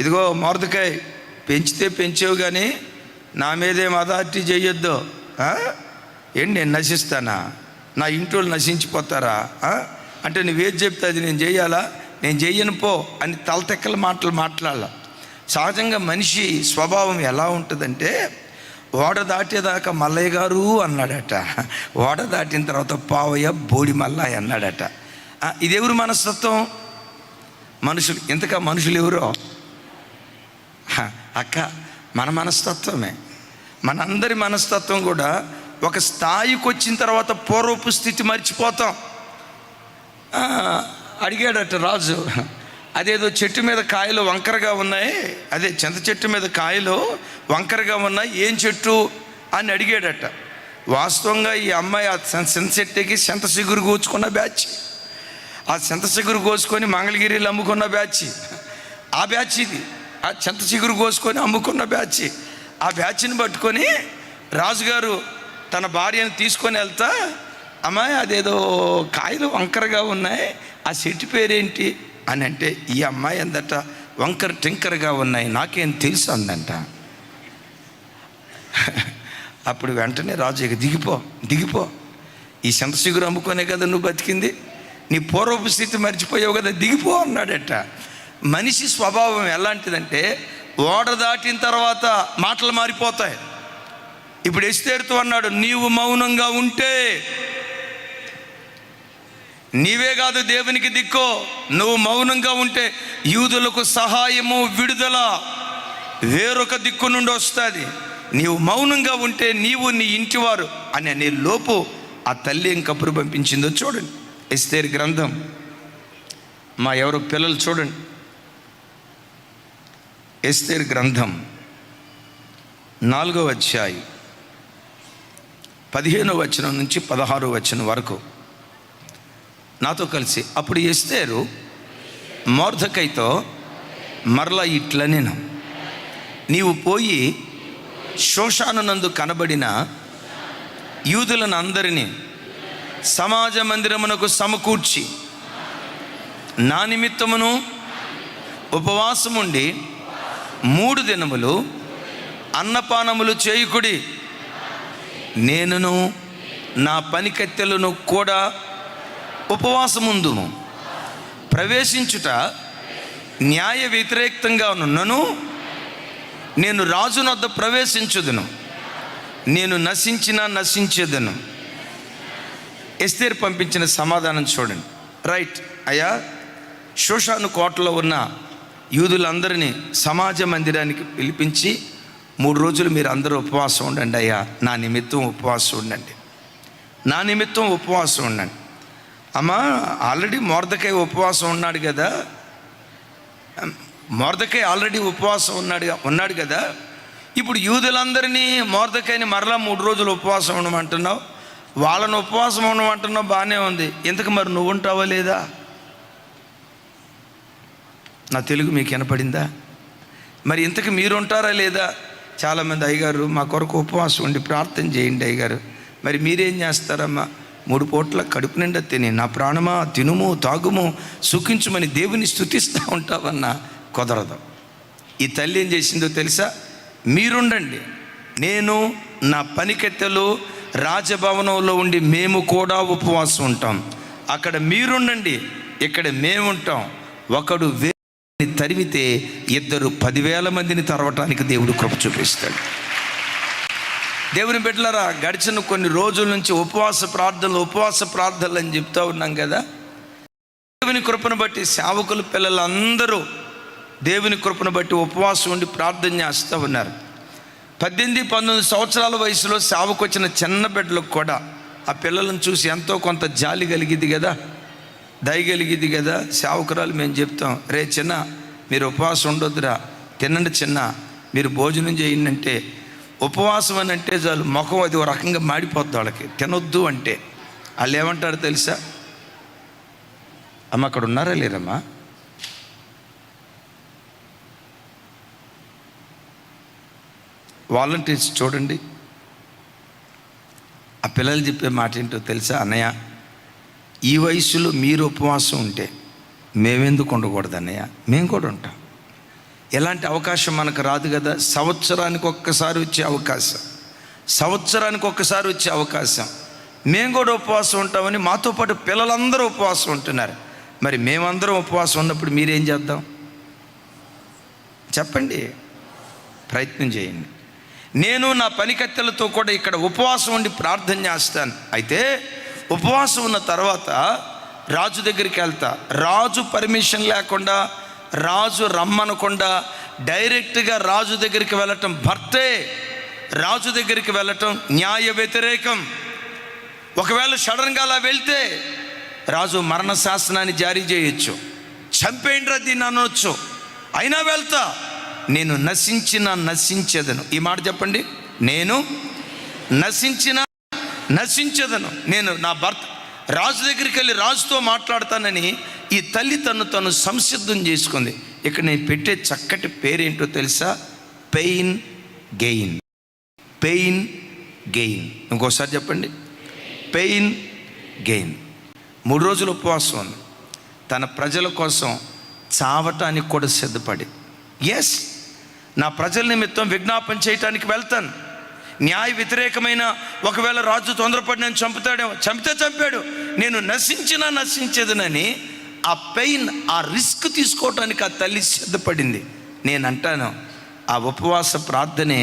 ఇదిగో మొర్దెకై పెంచితే పెంచావు కానీ నా మీదేం అథారిటీ చేయొద్దు. ఏంటి నేను నశిస్తానా? నా ఇంట్లో నశించిపోతారా? అంటే నువ్వేది చెప్తే అది నేను చేయాలా? నేను చెయ్యను పో అని తలతెక్కల మాటలు మాట్లాడాల. సహజంగా మనిషి స్వభావం ఎలా ఉంటుందంటే, ఓడ దాటేదాకా మల్లయ్య గారు అన్నాడట, ఓడ దాటిన తర్వాత పావయ్య బోడి మల్లయ్య అన్నాడట. ఇదెవరు మనస్తత్వం? మనుషులు. ఇంతకా మనుషులు ఎవరో? అక్క, మన మనస్తత్వమే. మనందరి మనస్తత్వం కూడా ఒక స్థాయికి వచ్చిన తర్వాత పూర్వపు స్థితి మర్చిపోతాం. అడిగాడట రాజు, అదేదో చెట్టు మీద కాయలు వంకరగా ఉన్నాయి, అదే చింత చెట్టు మీద కాయలు వంకరగా ఉన్నాయి, ఏం చెట్టు అని అడిగాడట. వాస్తవంగా ఈ అమ్మాయి ఆ చింత చెట్టుకి చింత చిగురు కోసుకున్న బ్యాచ్, ఆ చింత చిగురు కోసుకొని మంగళగిరిలో అమ్ముకున్న బ్యాచ్, ఆ బ్యాచ్ ఇది. ఆ చింత చిగురు కోసుకొని అమ్ముకున్న బ్యాచ్. ఆ బ్యాచ్ని పట్టుకొని రాజుగారు తన భార్యను తీసుకొని వెళ్తా, అమ్మాయి అదేదో కాయలు వంకరగా ఉన్నాయి, ఆ చెట్టు పేరేంటి అని అంటే, ఈ అమ్మాయి అందట వంకర టింకరగా ఉన్నాయి, నాకేం తెలుసు అందంట. అప్పుడు వెంటనే రాజు, ఇక దిగిపో, ఈ చింత చిగురు అమ్ముకొనే కదా నువ్వు బతికింది, నీ పూర్వపు స్థితి మర్చిపోయావు కదా, దిగిపో అన్నాడట. మనిషి స్వభావం ఎలాంటిదంటే, ఓడ దాటిన తర్వాత మాటలు మారిపోతాయి. ఇప్పుడు ఎస్తేరుతో అన్నాడు, నీవు మౌనంగా ఉంటే నీవే కాదు దేవునికి దిక్కో, నువ్వు మౌనంగా ఉంటే యూదులకు సహాయము విడుదల వేరొక దిక్కు నుండి వస్తుంది. నీవు మౌనంగా ఉంటే నీవు నీ ఇంటివారు అని అనే లోపు ఆ తల్లి ఏం కబురు పంపించిందో చూడండి. ఎస్తేరు గ్రంథం, మా ఎవరు పిల్లలు చూడండి, ఎస్తేరు గ్రంథం 4వ అధ్యాయం 15వ వచనం నుంచి 16వ వచనం వరకు నాతో కలిసి. అప్పుడు ఎస్తేరు మొర్దెకైతో మరలా ఇట్లనెను, నీవు పోయి షోషాను నందు కనబడిన యూదులను అందరినీ సమాజ మందిరమునకు సమకూర్చి నా నిమిత్తమును ఉపవాసముండి 3 దినములు అన్నపానములు చేయుకుడి. నేనును నా పనికత్తెలను కూడా ఉపవాసముందుము. ప్రవేశించుట న్యాయ వ్యతిరేక్తంగా ఉన్నను నేను రాజునొద్ద ప్రవేశించుదును, నేను నశించేదను. ఎస్తేరు పంపించిన సమాధానం చూడండి. రైట్ అయ్యా, షోషాను కోటలో ఉన్న యూదులందరినీ సమాజ మందిరానికి పిలిపించి 3 రోజులు మీరు అందరూ ఉపవాసం ఉండండి అయ్యా, నా నిమిత్తం ఉపవాసం ఉండండి, నా నిమిత్తం ఉపవాసం ఉండండి. అమ్మా ఆల్రెడీ మొర్దెకై ఉపవాసం ఉన్నాడు కదా, మొర్దెకై ఆల్రెడీ ఉపవాసం ఉన్నాడు కదా, ఇప్పుడు యూదులందరినీ మొర్దెకైని మరలా 3 రోజులు ఉపవాసం ఉండమంటున్నావు, వాళ్ళని ఉపవాసం ఉండమంటున్నావు, బాగానే ఉంది. ఇంతకు మరి నువ్వు ఉంటావా లేదా? నా తెలుగు మీకు వినపడిందా? మరి ఇంతకు మీరు ఉంటారా లేదా? చాలామంది అయ్యగారు మా కొరకు ఉపవాసం ఉండి ప్రార్థన చేయండి అయ్యగారు. మరి మీరేం చేస్తారమ్మా? 3 పూట్ల కడుపు నిండా తిని నా ప్రాణమా తినుము తాగుము సుఖించుమని దేవుని స్తుతిస్తూ ఉంటావన్నా కుదరదు. ఈ తల్లి ఏం చేసిందో తెలుసా? మీరుండండి, నేను నా పనికెత్తెలు రాజభవనంలో ఉండి మేము కూడా ఉపవాసం ఉంటాం. అక్కడ మీరుండండి, ఇక్కడ మేము ఉంటాం. ఒకడు వేని తరిమితే 2 10,000 మందిని తరవటానికి దేవుడు కృప చూపిస్తాడు. దేవుని బిడ్డలారా, గడిచిన కొన్ని రోజుల నుంచి ఉపవాస ప్రార్థనలు అని చెప్తా ఉన్నాం కదా. దేవుని కృపను బట్టి సేవకుల పిల్లలందరూ దేవుని కృపను బట్టి ఉపవాసం ఉండి ప్రార్థన చేస్తూ ఉన్నారు. 18-19 సంవత్సరాల వయసులో సేవకు వచ్చిన చిన్న బిడ్డలకు కూడా ఆ పిల్లలను చూసి ఎంతో కొంత జాలి కలిగిద్ది కదా, దయ కలిగిద్ది కదా. సేవకురాలు మేము చెప్తాం, రే చిన్న మీరు ఉపవాసం ఉండొద్దురా, తినండి చిన్న, మీరు భోజనం చేయండి అంటే, ఉపవాసం అని అంటే చాలు ముఖం అది ఒక రకంగా మాడిపోద్ది వాళ్ళకి. తినొద్దు అంటే వాళ్ళు ఏమంటారు తెలుసా? అమ్మ అక్కడ ఉన్నారా లేరమ్మా? వాలంటీర్స్ చూడండి, ఆ పిల్లలు చెప్పే మాట ఏంటో తెలుసా? అన్నయ్య, ఈ వయసులో మీరు ఉపవాసం ఉంటే మేమెందుకు ఉండకూడదు అన్నయ్య? మేము కూడా ఉంటాం. ఎలాంటి అవకాశం మనకు రాదు కదా. సంవత్సరానికి ఒక్కసారి వచ్చే అవకాశం మేము కూడా ఉపవాసం ఉంటామని మాతో పాటు పిల్లలందరూ ఉపవాసం ఉంటున్నారు. మరి మేమందరం ఉపవాసం ఉన్నప్పుడు మీరేం చేద్దాం చెప్పండి? ప్రయత్నం చేయండి. నేను నా పనికత్తెలతో కూడా ఇక్కడ ఉపవాసం ఉండి ప్రార్థన చేస్తాను. అయితే ఉపవాసం ఉన్న తర్వాత రాజు దగ్గరికి వెళ్తా. రాజు పర్మిషన్ లేకుండా, రాజు రమ్మనకుండా డైరెక్ట్గా రాజు దగ్గరికి వెళ్ళటం, భర్తే రాజు దగ్గరికి వెళ్ళటం న్యాయ వ్యతిరేకం. ఒకవేళ సడన్గా అలా వెళ్తే రాజు మరణ శాసనాన్ని జారీ చేయొచ్చు, చంపేయండిరా దీన్ని అనొచ్చు. అయినా వెళ్తా. నేను నశించెదను. ఈ మాట చెప్పండి, నేను నశించెదను. నేను నా భర్త రాజు దగ్గరికి వెళ్ళి రాజుతో మాట్లాడతానని ఈ తల్లి తను సంసిద్ధం చేసుకుంది. ఇక్కడ నేను పెట్టే చక్కటి పేరేంటో తెలుసా? Pain gain. ఇంకోసారి చెప్పండి, పెయిన్ గెయిన్. 3 రోజులు ఉపవాసం ఉంది. తన ప్రజల కోసం చావటానికి కూడా సిద్ధపడి, ఎస్ నా ప్రజల నిమిత్తం విజ్ఞాపన చేయటానికి వెళ్తాను. న్యాయ వ్యతిరేకమైన ఒకవేళ రాజు తొందరపడి నేను చంపితే చంపాడు, నేను నశించేదనని ఆ పెయిన్, ఆ రిస్క్ తీసుకోవటానికి ఆ తల్లి సిద్ధపడింది. నేను అంటాను, ఆ ఉపవాస ప్రార్థనే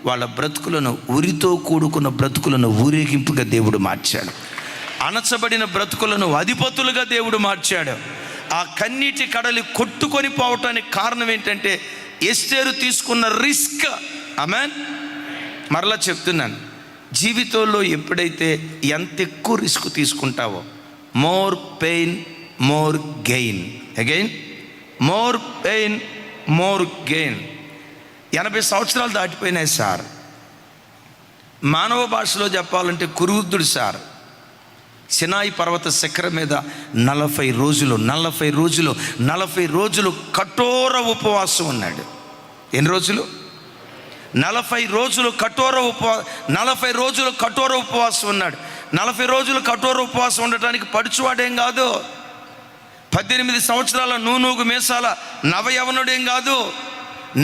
వాళ్ళ బ్రతుకులను, ఉరితో కూడుకున్న బ్రతుకులను ఊరేగింపుగా దేవుడు మార్చాడు. అణచబడిన బ్రతుకులను అధిపతులుగా దేవుడు మార్చాడు. ఆ కన్నీటి కడలి కొట్టుకొని పోవటానికి కారణం ఏంటంటే ఎస్తేరు తీసుకున్న రిస్క్. ఆమేన్. మరలా చెప్తున్నాను, జీవితంలో ఎప్పుడైతే ఎంత ఎక్కువ రిస్క్ తీసుకుంటావో, more pain more gain. Again more pain more gain. 80 సంవత్సరాలు దాటిపోయినాయి సార్. మానవ భాషలో చెప్పాలంటే కురువృద్ధుడు సార్. సినాయి పర్వత శిఖరం మీద 40 రోజులు కఠోర ఉపవాసం ఉన్నాడు. ఎన్ని రోజులు? 40 రోజులు కఠోర ఉపవాసం ఉన్నాడు. 40 రోజులు కఠోర ఉపవాసం ఉండటానికి పడుచువాడేం కాదు, 18 సంవత్సరాల నూనూగు మీసాల నవయవనుడేం కాదు,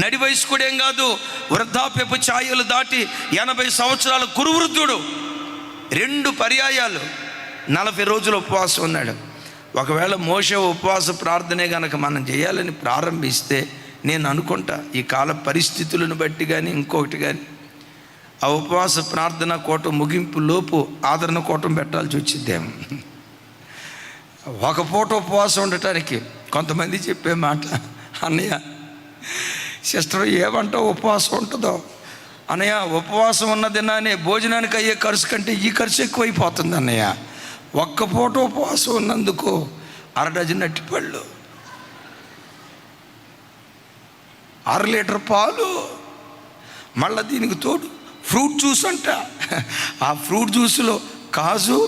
నడి వయస్కుడేం కాదు, వృద్ధాప్యపు ఛాయలు దాటి 80 సంవత్సరాల కురువృద్ధుడు. 2 పర్యాయాలు 40 రోజులు ఉపవాసం ఉన్నాడు. ఒకవేళ మోషే ఉపవాస ప్రార్థనే కనుక మనం చేయాలని ప్రారంభిస్తే, నేను అనుకుంటా ఈ కాల పరిస్థితులను బట్టి కానీ ఇంకొకటి కానీ ఆ ఉపవాస ప్రార్థన కూటం ముగింపు లోపు ఆదరణ కూటం పెట్టాల్సి వచ్చిద్దేమో. ఒక పూట ఉపవాసం ఉండటానికి కొంతమంది చెప్పే మాట, అన్నయ్య సిస్టర్ ఏమంటావు ఉపవాసం ఉంటుందో, అన్నయ్య ఉపవాసం ఉన్న దినానే భోజనానికి అయ్యే ఖర్చు కంటే ఈ ఖర్చు ఎక్కువైపోతుంది అన్నయ్య, ఒక్క పూట ఉపవాసం ఉన్నందుకు 1/2 డజన్ అరటిపళ్ళు, 1/2 లీటర్ పాలు, మళ్ళీ దీనికి తోడు ఫ్రూట్ జ్యూస్ అంట. ఆ ఫ్రూట్ జ్యూస్లో కాజు,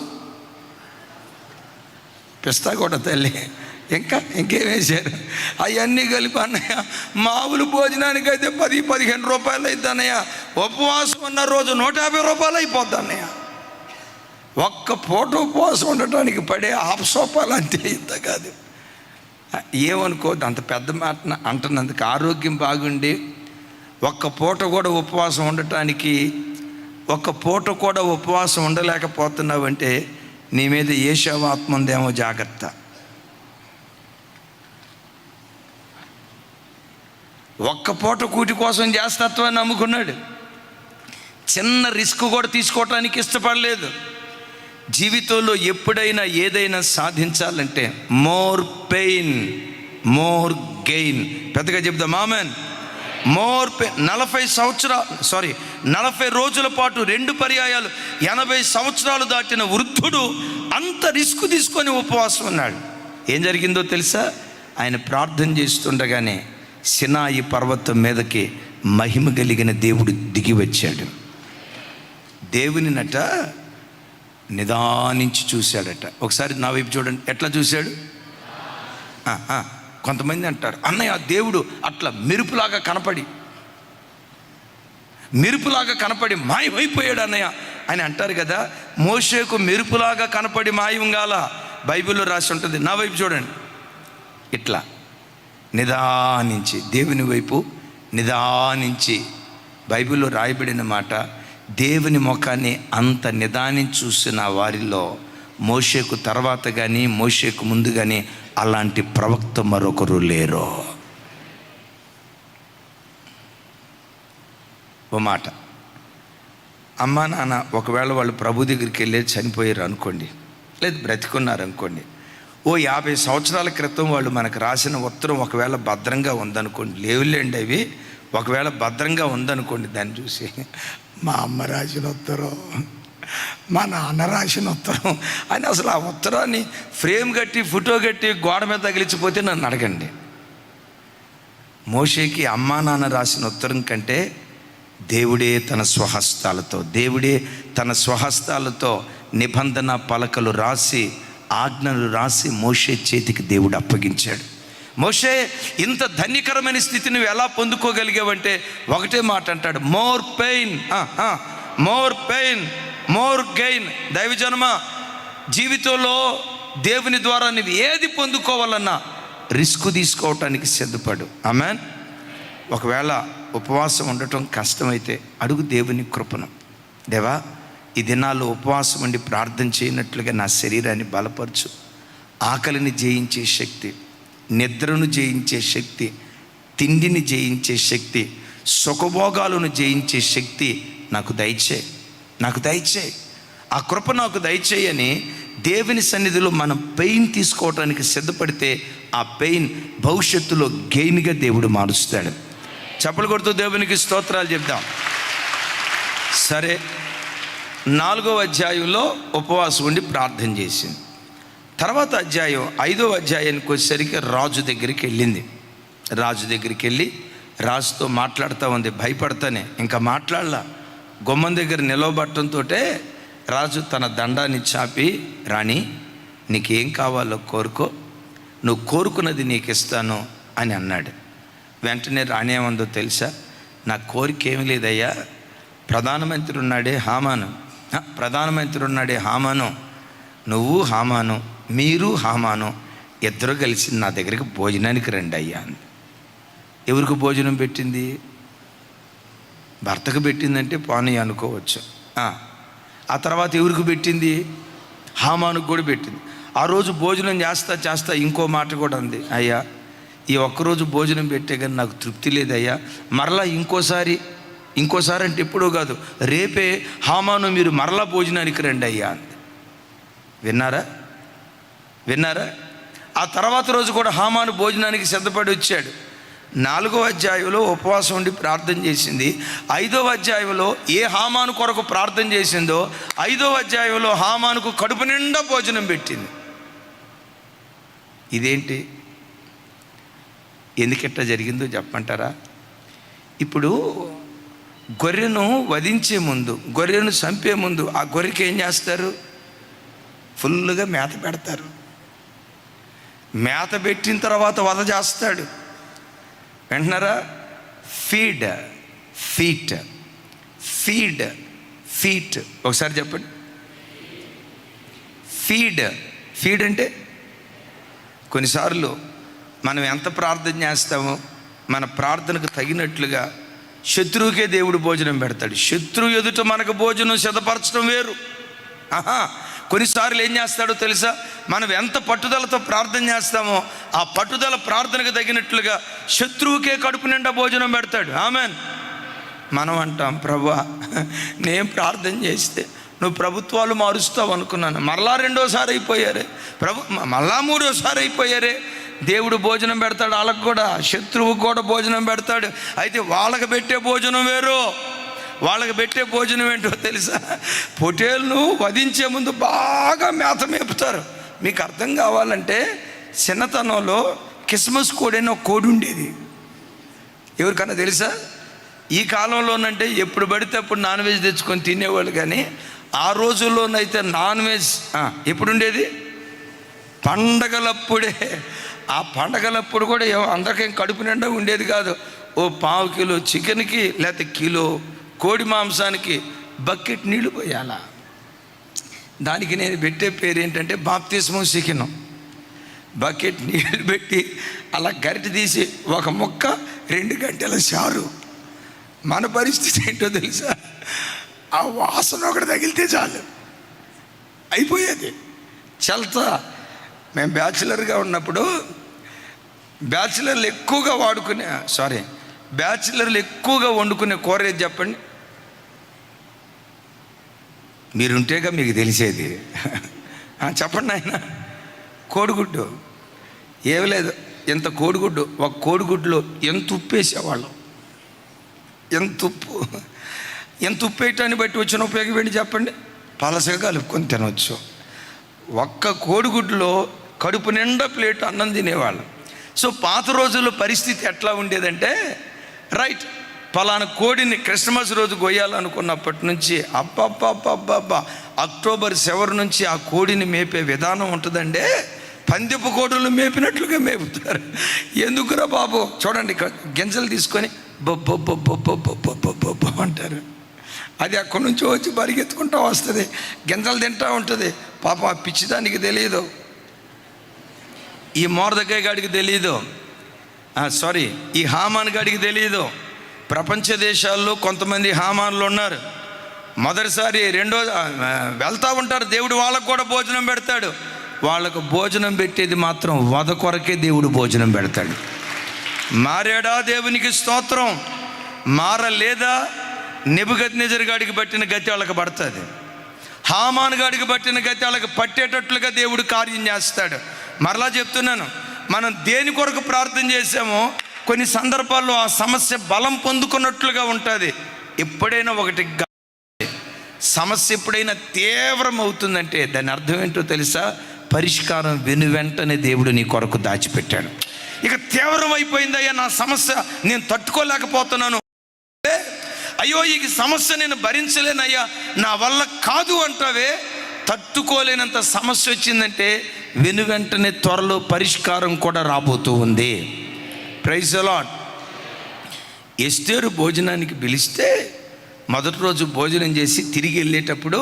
పిస్తా కూడా తల్లి, ఇంకేం వేశారు, అవన్నీ కలిపి అన్నయ్య మామూలు భోజనానికి అయితే 10-15 రూపాయలు అవుతుంది అన్నయ్య, ఉపవాసం ఉన్న రోజు 150 రూపాయలు అయిపోద్ది అన్నయ్య. ఒక్క పూట ఉపవాసం ఉండటానికి పడే ఆపసోపాలు అంతే, ఇంత కాదు. ఏమనుకోద్దు, అంత పెద్ద మాట అంటున్నందుకు. ఆరోగ్యం బాగుండి ఒక్క పూట కూడా ఉపవాసం ఉండలేకపోతున్నావంటే నీ మీద యేషోవా ఆత్మ ఉందేమో, జాగ్రత్త. ఒక్క పూట కూటి కోసం చేస్తత్వాన్ని నమ్ముకున్నాడు. చిన్న రిస్క్ కూడా తీసుకోవటానికి ఇష్టపడలేదు. జీవితంలో ఎప్పుడైనా ఏదైనా సాధించాలంటే మోర్ పెయిన్ మోర్ గెయిన్. పెద్దగా చెప్దాం ఆమెన్. More pain. 40 రోజుల పాటు 2 పర్యాయాలు 80 సంవత్సరాలు దాటిన వృద్ధుడు అంత రిస్క్ తీసుకొని ఉపవాసం ఉన్నాడు. ఏం జరిగిందో తెలుసా? ఆయన ప్రార్థన చేస్తుండగానే సినాయి పర్వతం మీదకి మహిమ కలిగిన దేవుడు దిగి వచ్చాడు. దేవునినట నిదానించి చూశాడట. ఒకసారి నా వైపు చూడండి, ఎట్లా చూశాడు? కొంతమంది అంటారు, అన్నయ్య దేవుడు అట్లా మెరుపులాగా కనపడి మాయమైపోయాడు అన్నయ్య అని అంటారు కదా. మోషేకు మెరుపులాగా కనపడి మాయం కాల, బైబిల్లో రాసి ఉంటుంది. నా వైపు చూడండి, ఇట్లా నిదానించి, దేవుని వైపు నిదానించి. బైబిల్లో రాయబడిన మాట, దేవుని ముఖాన్ని అంత నిదానించి చూసిన వారిలో మోషేకు తర్వాత కానీ మోషేకు ముందు కానీ అలాంటి ప్రవక్త మరొకరు లేరు. ఓ మాట, అమ్మా నాన్న ఒకవేళ వాళ్ళు ప్రభు దగ్గరికి వెళ్ళి చనిపోయారు అనుకోండి, లేదు బ్రతికున్నారు అనుకోండి, 50 సంవత్సరాల క్రితం వాళ్ళు మనకు రాసిన ఉత్తరం ఒకవేళ భద్రంగా ఉందనుకోండి, లేవులేండి అవి, ఒకవేళ భద్రంగా ఉందనుకోండి, దాన్ని చూసి మా అమ్మ రాసిన ఉత్తరం, మా నాన్న రాసిన ఉత్తరం అని అసలు ఆ ఉత్తరాన్ని ఫ్రేమ్ కట్టి ఫోటో కట్టి గోడ మీద తగిలించిపోతే నన్ను అడగండి. మోషేకి అమ్మా నాన్న రాసిన ఉత్తరం కంటే దేవుడే తన స్వహస్తాలతో నిబంధన పలకలు రాసి ఆజ్ఞలు రాసి మోషే చేతికి దేవుడు అప్పగించాడు. మోషే, ఇంత ధన్యకరమైన స్థితి నువ్వు ఎలా పొందుకోగలిగావంటే ఒకటే మాట అంటాడు, మోర్ పెయిన్ మోర్ గెయిన్. దైవజనమ, జీవితంలో దేవుని ద్వారా నువ్వు ఏది పొందుకోవాలన్నా రిస్క్ తీసుకోవటానికి సిద్ధపడు. ఆమెన్. ఒకవేళ ఉపవాసం ఉండటం కష్టమైతే అడుగు దేవుని కృపను. దేవా, ఈ దినాల్లో ఉపవాసం ఉండి ప్రార్థన చేయనట్లుగా నా శరీరాన్ని బలపరచు. ఆకలిని జయించే శక్తి, నిద్రను జయించే శక్తి, తిండిని జయించే శక్తి, సుఖభోగాలను జయించే శక్తి నాకు దయచేయి. ఆ కృప నాకు దయచేయని దేవుని సన్నిధిలో మనం పెయిన్ తీసుకోవటానికి సిద్ధపడితే ఆ పెయిన్ భవిష్యత్తులో గెయిన్గా దేవుడు మారుస్తాడు. చప్పలు కొడుతూ దేవునికి స్తోత్రాలు చెప్దాం. సరే, 4వ అధ్యాయంలో ఉపవాసం ఉండి ప్రార్థన చేసింది. తర్వాత అధ్యాయం 5వ అధ్యాయానికి వచ్చేసరికి రాజు దగ్గరికి వెళ్ళి రాజుతో మాట్లాడుతూ ఉంది. భయపడతానే ఇంకా మాట్లాడలా. గుమ్మం దగ్గర నిలవబట్టంతో రాజు తన దండాన్ని చాపి, రాణి నీకేం కావాలో కోరుకో, నువ్వు కోరుకున్నది నీకు ఇస్తాను అని అన్నాడు. వెంటనే రాణి ఏమందో తెలుసా? నా కోరిక ఏమి లేదయ్యా, ప్రధానమంత్రి ఉన్నాడే హామాను, నువ్వు హామాను, మీరు హామాను ఇద్దరు కలిసి నా దగ్గరికి భోజనానికి రండి అయ్యా అంది. ఎవరికి భోజనం పెట్టింది? భర్తకు పెట్టిందంటే పోనీ అనుకోవచ్చు. ఆ తర్వాత ఎవరికి పెట్టింది? హామానుకు కూడా పెట్టింది. ఆ రోజు భోజనం చేస్తా ఇంకో మాట కూడా అంది, అయ్యా ఈ ఒక్కరోజు భోజనం పెట్టే కానీ నాకు తృప్తి లేదయ్యా, మరలా ఇంకోసారి అంటే ఎప్పుడో కాదు, రేపే హామాను మీరు మరలా భోజనానికి రండి అయ్యా అంది. విన్నారా? ఆ తర్వాత రోజు కూడా హామాను భోజనానికి సిద్ధపడి వచ్చాడు. 4వ అధ్యాయంలో ఉపవాసం ఉండి ప్రార్థన చేసింది. 5వ అధ్యాయంలో ఏ హామాను కొరకు ప్రార్థన చేసిందో 5వ అధ్యాయంలో హామానుకు కడుపు నిండా భోజనం పెట్టింది. ఇదేంటి, ఎందుకెట్లా జరిగిందో చెప్పమంటారా? ఇప్పుడు గొర్రెను వధించే ముందు, గొర్రెను చంపే ముందు ఆ గొర్రెకి ఏం చేస్తారు? ఫుల్గా మేత పెడతారు. మేత పెట్టిన తర్వాత వధ చేస్తాడు. వింటున్నారా? ఫీడ్ ఫీట్ ఫీడ్ ఫీట్ ఒకసారి చెప్పండి. ఫీడ్ అంటే కొన్నిసార్లు మనం ఎంత ప్రార్థన చేస్తామో మన ప్రార్థనకు తగినట్లుగా శత్రువుకే దేవుడు భోజనం పెడతాడు. శత్రువు ఎదుట మనకు భోజనం సిద్ధపరచడం వేరు. కొన్నిసార్లు ఏం చేస్తాడో తెలుసా? మనం ఎంత పట్టుదలతో ప్రార్థన చేస్తామో ఆ పట్టుదల ప్రార్థనకు తగినట్లుగా శత్రువుకే కడుపు నిండా భోజనం పెడతాడు. ఆమెన్. మనం అంటాం, ప్రభువా నేను ప్రార్థన చేస్తే నువ్వు ప్రభుత్వాలు మారుస్తావు అనుకున్నాను, మరలా 2వ అయిపోయారే మళ్ళా 3వ అయిపోయారే. దేవుడు భోజనం పెడతాడు వాళ్ళకు కూడా, శత్రువుకు కూడా భోజనం పెడతాడు. అయితే వాళ్ళకి పెట్టే భోజనం వేరు. వాళ్ళకి పెట్టే భోజనం ఏంటో తెలుసా? పొటేలును వధించే ముందు బాగా మేత మేపుతారు. మీకు అర్థం కావాలంటే చిన్నతనంలో క్రిస్మస్ కోడి అని ఒక కోడి ఉండేది. ఎవరికన్నా తెలుసా? ఈ కాలంలోనంటే ఎప్పుడు పడితే అప్పుడు నాన్ వెజ్ తెచ్చుకొని తినేవాళ్ళు, కానీ ఆ రోజుల్లోనైతే నాన్ వెజ్ ఎప్పుడు ఉండేది? పండగలప్పుడే. ఆ పండగలప్పుడు కూడా అందరికీ కడుపు నిండా ఉండేది కాదు. ఓ 1/2 కిలో చికెన్కి లేకపోతే కిలో కోడి మాంసానికి బకెట్ నీళ్ళు పోయాలా. దానికి నేను పెట్టే పేరు ఏంటంటే బాప్తిస్మం చికెన్. బకెట్ నీళ్ళు పెట్టి అలా గరిటె తీసి ఒక ముక్క 2 గంటల చారు. మన పరిస్థితి ఏంటో తెలుసా? ఆ వాసన ఒకటి తగిలితే చాలు అయిపోయేది. చల్తా మేము బ్యాచులర్గా ఉన్నప్పుడు బ్యాచులర్లు ఎక్కువగా వండుకునే కూర ఏది చెప్పండి? మీరుంటేగా మీకు తెలిసేది. చెప్పండి ఆయన. కోడిగుడ్డు. ఏమి లేదు, ఎంత కోడిగుడ్డు, ఒక కోడిగుడ్డులో ఎంత ఉప్పు వేసేవాళ్ళం. ఎంత ఉప్పు వేయటాన్ని బట్టి వచ్చిన ఉపయోగం ఏంటి చెప్పండి? పలసగా కలుపుకొని తినవచ్చు. ఒక్క కోడిగుడ్డులో కడుపు నిండా ప్లేట్ అన్నం తినేవాళ్ళం. సో పాత రోజుల్లో పరిస్థితి ఎట్లా ఉండేదంటే, రైట్, పలానా కోడిని క్రిస్మస్ రోజు కొయ్యాలనుకున్నప్పటి నుంచి అబ్బబ్బబ్బబ్బబ్బా అక్టోబర్ 7 నుంచి ఆ కోడిని మేపే విధానం ఉంటుందంటే పందెపు కోడులు మేపినట్లుగా మేపుతారు. ఎందుకురా బాబు? చూడండి, గింజలు తీసుకొని బొబ్బొబ్బొబ్బొబ్బొబ్బొబ్బొబ్బొబ్బొబ్బొ అంటారు. అది అక్కడి నుంచి వచ్చి పరిగెత్తుకుంటూ వస్తుంది, గింజలు తింటూ ఉంటుంది. పాపం ఆ పిచ్చిదానికి తెలియదు, ఈ మోర్దకాయ గాడికి తెలియదు, ఈ హామాన్ గాడికి తెలియదు. ప్రపంచ దేశాల్లో కొంతమంది హామాన్లు ఉన్నారు. మొదటిసారి వెళ్తూ ఉంటారు, దేవుడు వాళ్ళకు కూడా భోజనం పెడతాడు. వాళ్ళకు భోజనం పెట్టేది మాత్రం వధ కొరకే దేవుడు భోజనం పెడతాడు. మారాడా? దేవునికి స్తోత్రం. మారలేదా? నెబుకద్నెజరు గాడికి పట్టిన గతి వాళ్ళకి పడుతుంది. హామాను గాడికి పట్టిన గతి వాళ్ళకి పట్టేటట్లుగా దేవుడు కార్యం చేస్తాడు. మరలా చెప్తున్నాను, మనం దేని కొరకు ప్రార్థన చేసామో కొన్ని సందర్భాల్లో ఆ సమస్య బలం పొందుకున్నట్లుగా ఉంటుంది. ఎప్పుడైనా ఒకటి సమస్య ఎప్పుడైనా తీవ్రం అవుతుందంటే దాని అర్థం ఏంటో తెలుసా? పరిష్కారం వెంటనే దేవుడు నీ కొరకు దాచిపెట్టాడు. ఇక తీవ్రం అయిపోయిందయ్యా నా సమస్య, నేను తట్టుకోలేకపోతున్నాను, అయ్యో ఈ సమస్య నేను భరించలేనయ్యా, నా వల్ల కాదు అంటావే, తట్టుకోలేనంత సమస్య వచ్చిందంటే వెంటనే త్వరలో పరిష్కారం కూడా రాబోతూ ఉంది. Praise the lord. ఎస్తేరు భోజనానికి పిలిస్తే మొదటి రోజు భోజనం చేసి తిరిగి వెళ్ళేటప్పుడు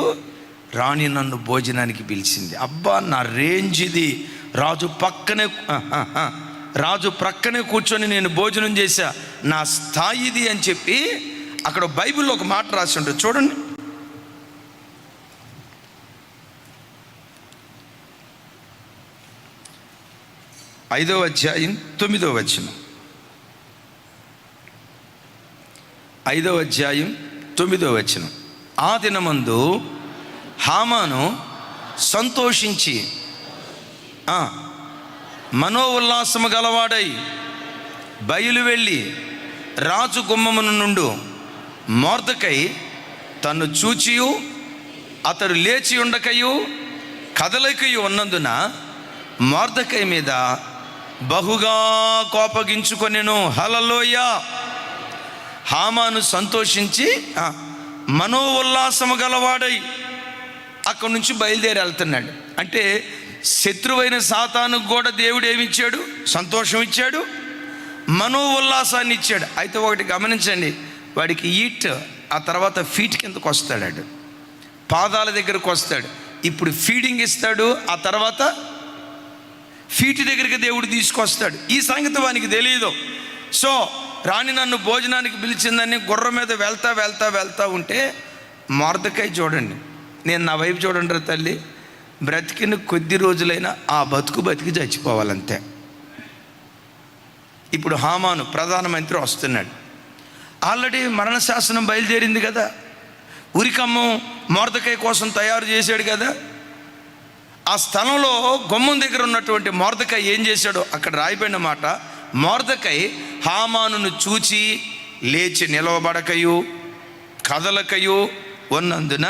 రాణి నన్ను భోజనానికి పిలిచింది. అబ్బా నా రేంజ్ ఇది. రాజు ప్రక్కనే కూర్చొని నేను భోజనం చేశా, నా స్థాయి ఇది అని చెప్పి అక్కడ బైబిల్లో ఒక మాట రాసి ఉంటుంది చూడండి. ఐదవ అధ్యాయం 9వ వచనం. 5వ అధ్యాయం 9వ వచనం. ఆ దినమందు హామాను సంతోషించి మనోల్లాసము గలవాడై బయలు వెళ్ళి రాజు గుమ్మమును నుండు మొర్దెకై తన్ను చూచియు అతడు లేచి ఉండకయు కదలకయు ఉన్నందున మొర్దెకై మీద బహుగా కోపగించుకొనెను. హల్లెలూయా. హామాను సంతోషించి మనోల్లాసము గలవాడై అక్కడి నుంచి బయలుదేరి వెళ్తున్నాడు. అంటే శత్రువైన సాతానుకు కూడా దేవుడు ఏమిచ్చాడు? సంతోషం ఇచ్చాడు, మనోల్లాసాన్ని ఇచ్చాడు. అయితే ఒకటి గమనించండి, వాడికి ఈట్, ఆ తర్వాత ఫీట్ కిందకు వస్తాడు, పాదాల దగ్గరకు వస్తాడు. ఇప్పుడు ఫీడింగ్ ఇస్తాడు, ఆ తర్వాత ఫీట్ దగ్గరికి దేవుడు తీసుకొస్తాడు. ఈ సంగతి వానికి తెలియదు. సో రాణి నన్ను భోజనానికి పిలిచిందని గుర్రం మీద వెళ్తా ఉంటే మొర్దెకై చూడండి, నేను నా వైపు చూడండి రా తల్లి, బ్రతికిన కొద్ది రోజులైనా ఆ బతికి చచ్చిపోవాలంతే. ఇప్పుడు హామాను ప్రధానమంత్రి వస్తున్నాడు. ఆల్రెడీ మరణశాసనం బయలుదేరింది కదా, ఉరికమ్మం మొర్దెకై కోసం తయారు చేశాడు కదా. ఆ స్థలంలో గుమ్మం దగ్గర ఉన్నటువంటి మొర్దెకై ఏం చేశాడో అక్కడ రాయబడిన మాట, మొర్దెకై హామానును చూచి లేచి నిలవబడకయు కదలకయు ఉన్నందున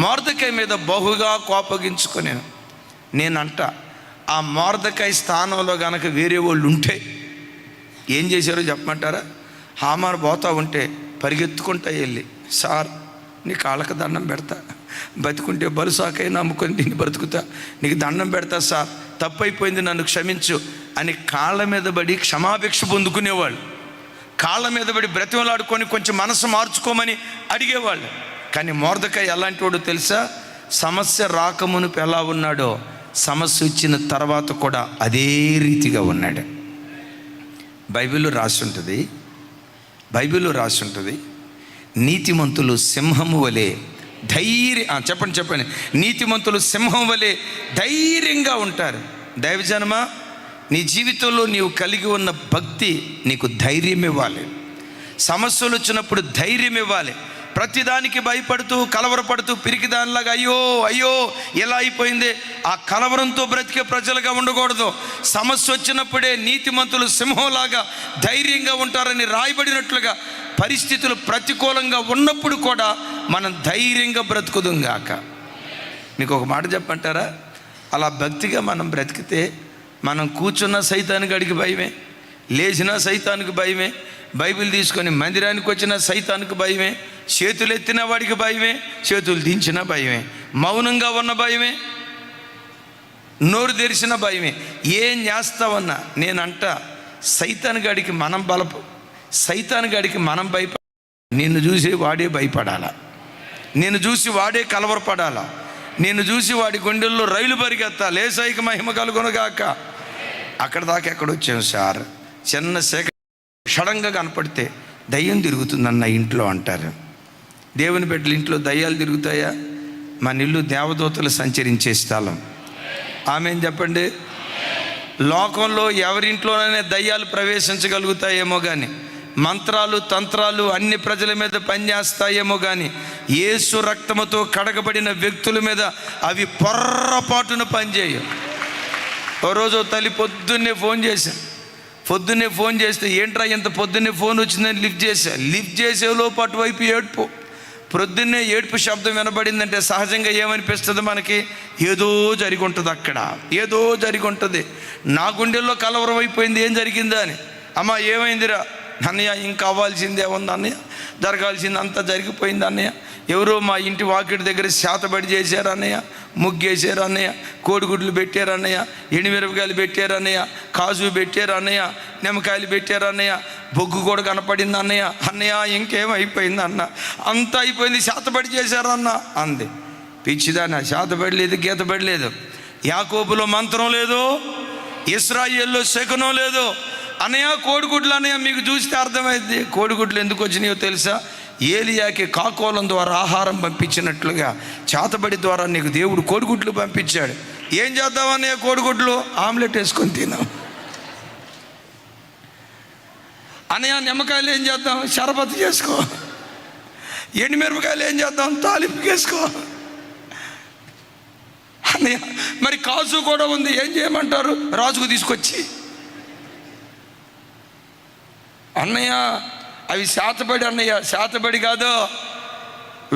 మొర్దెకై మీద బహుగా కోపగించుకొనెను. నేనంట ఆ మొర్దెకై స్థానంలో గనక వేరే వాళ్ళు ఉంటే ఏం చేశారో చెప్పమంటారా? హామాను పోతా ఉంటే పరిగెత్తుకుంటా వెళ్ళి, సార్ నీ కాళ్ళకు దండం పెడతా, బతుకుంటే బలుసాకైనా నమ్ముకొని దీన్ని బ్రతుకుతా, నీకు దండం పెడతా సార్, తప్పు అయిపోయింది నన్ను క్షమించు అని కాళ్ళ మీద పడి క్షమాభిక్ష పొందుకునేవాళ్ళు. కాళ్ళ మీద పడి బ్రతిమలాడుకొని కొంచెం మనసు మార్చుకోమని అడిగేవాళ్ళు. కానీ మొర్దెకై ఎలాంటి వాడు తెలుసా? సమస్య రాకమునుపు ఎలా ఉన్నాడో సమస్య వచ్చిన తర్వాత కూడా అదే రీతిగా ఉన్నాడు. బైబిల్లో రాసి ఉంటుంది నీతిమంతులు సింహము వలె చెప్పండి నీతిమంతులు సింహం వలె ధైర్యంగా ఉంటారు. దైవజనమా, నీ జీవితంలో నీవు కలిగి ఉన్న భక్తి నీకు ధైర్యం ఇవ్వాలి. సమస్యలు వచ్చినప్పుడు ధైర్యం ఇవ్వాలి. ప్రతిదానికి భయపడుతూ కలవరపడుతూ పిరికిదానిలాగా అయ్యో ఎలా అయిపోయింది, ఆ కలవరంతో బ్రతికే ప్రజలుగా ఉండకూడదు. సమస్య వచ్చినప్పుడే నీతిమంతులు సింహంలాగా ధైర్యంగా ఉంటారని రాయబడినట్లుగా పరిస్థితులు ప్రతికూలంగా ఉన్నప్పుడు కూడా మనం ధైర్యంగా బ్రతుకుదుంగాక. మీకు ఒక మాట చెప్పంటారా? అలా భక్తిగా మనం బ్రతికితే మనం కూర్చున్న సైతానికి అడిగి భయమే, లేచిన సైతానికి భయమే, బైబిల్ తీసుకొని మందిరానికి వచ్చిన సైతానికి భయమే, చేతులు ఎత్తిన వాడికి భయమే, చేతులు దించిన భయమే, మౌనంగా ఉన్న భయమే, నోరు తెరిచిన భయమే. ఏం చేస్తావన్నా నేనంట సైతాన్ గడికి మనం భయపడ, నిన్ను చూసి వాడే భయపడాలా, నిన్ను చూసి వాడే కలవరపడాలా, నిన్ను చూసి వాడి గుండెల్లో రైలు పరిగెత్తా, లేసాయికి మహిమ కలుగునుగాక. అక్కడ దాకా ఎక్కడొచ్చాం సార్? చిన్న శాఖ షడంగా కనపడితే దయ్యం తిరుగుతుందన్న ఇంట్లో అంటారు. దేవుని బిడ్డల ఇంట్లో దయ్యాలు తిరుగుతాయా? మన ఇల్లు దేవదూతలు సంచరించే స్థలం. ఆమేన్ చెప్పండి. లోకంలో ఎవరింట్లోనైనా దయ్యాలు ప్రవేశించగలుగుతాయేమో కానీ, మంత్రాలు తంత్రాలు అన్ని ప్రజల మీద పనిచేస్తాయేమో కానీ, యేసు రక్తముతో కడగబడిన వ్యక్తుల మీద అవి పొర్రపాటున పనిచేయవు. ఓ రోజు తల్లి పొద్దున్నే ఫోన్ చేస్తే ఏంట్రా ఇంత పొద్దున్నే ఫోన్ వచ్చిందని లిఫ్ట్ చేసేలోపు అటువైపు ఏడుపు. ప్రొద్దున్నే ఏడుపు శబ్దం వినబడిందంటే సహజంగా ఏమనిపిస్తుంది మనకి? ఏదో జరిగి ఉంటుంది, అక్కడ ఏదో జరిగి ఉంటుంది. నా గుండెల్లో కలవరం అయిపోయింది, ఏం జరిగిందా అని. అమ్మ ఏమైందిరా అన్నయ్య? ఇంకా అవ్వాల్సిందే ఉంది అన్నయ్య, జరగాల్సింది అంతా జరిగిపోయింది అన్నయ్య. ఎవరో మా ఇంటి వాకిటి దగ్గర శాతబడి చేశారు అన్నయ్య, ముగ్గేశారు అన్నయ్య, కోడిగుడ్లు పెట్టారు అన్నయ్య, ఎండుమిరపకాయలు పెట్టారు అన్నయ్య, కాజు పెట్టారు అన్నయ్య, నిమ్మకాయలు పెట్టారు అన్నయ్య, బొగ్గు కూడా కనపడింది అన్నయ్య ఇంకేమైపోయింది అన్న, అంతా అయిపోయింది, శాతబడి చేశారు అన్న అంది. పిచ్చిదాన్న, శాతబడి లేదు, గీతబడి లేదు, యాకోబులో మంత్రం లేదు, ఇశ్రాయేల్లో శకునం లేదు. అన్నయ్య కోడిగుడ్లు అన్నయ్య మీకు చూస్తే అర్థమైంది. కోడిగుడ్లు ఎందుకు వచ్చినాయో తెలుసా? ఏలియాకి కాకోలం ద్వారా ఆహారం పంపించినట్లుగా చేతబడి ద్వారా నీకు దేవుడు కోడిగుడ్లు పంపించాడు. ఏం చేద్దామన్నయ్య? కోడిగుడ్లు ఆమ్లెట్ వేసుకొని తిన్నాం అన్నయ్య. నిమ్మకాయలు ఏం చేద్దాం? షరబత్ చేసుకో. ఎండుమిరపకాయలు ఏం చేద్దాం? తాలింపు చేసుకో అన్నయ్య. మరి కాజు కూడా ఉంది, ఏం చేయమంటారు? రాజుకు తీసుకొచ్చి అన్నయ్య అవి శాతబడి, అన్నయ్య శాతబడి కాదు.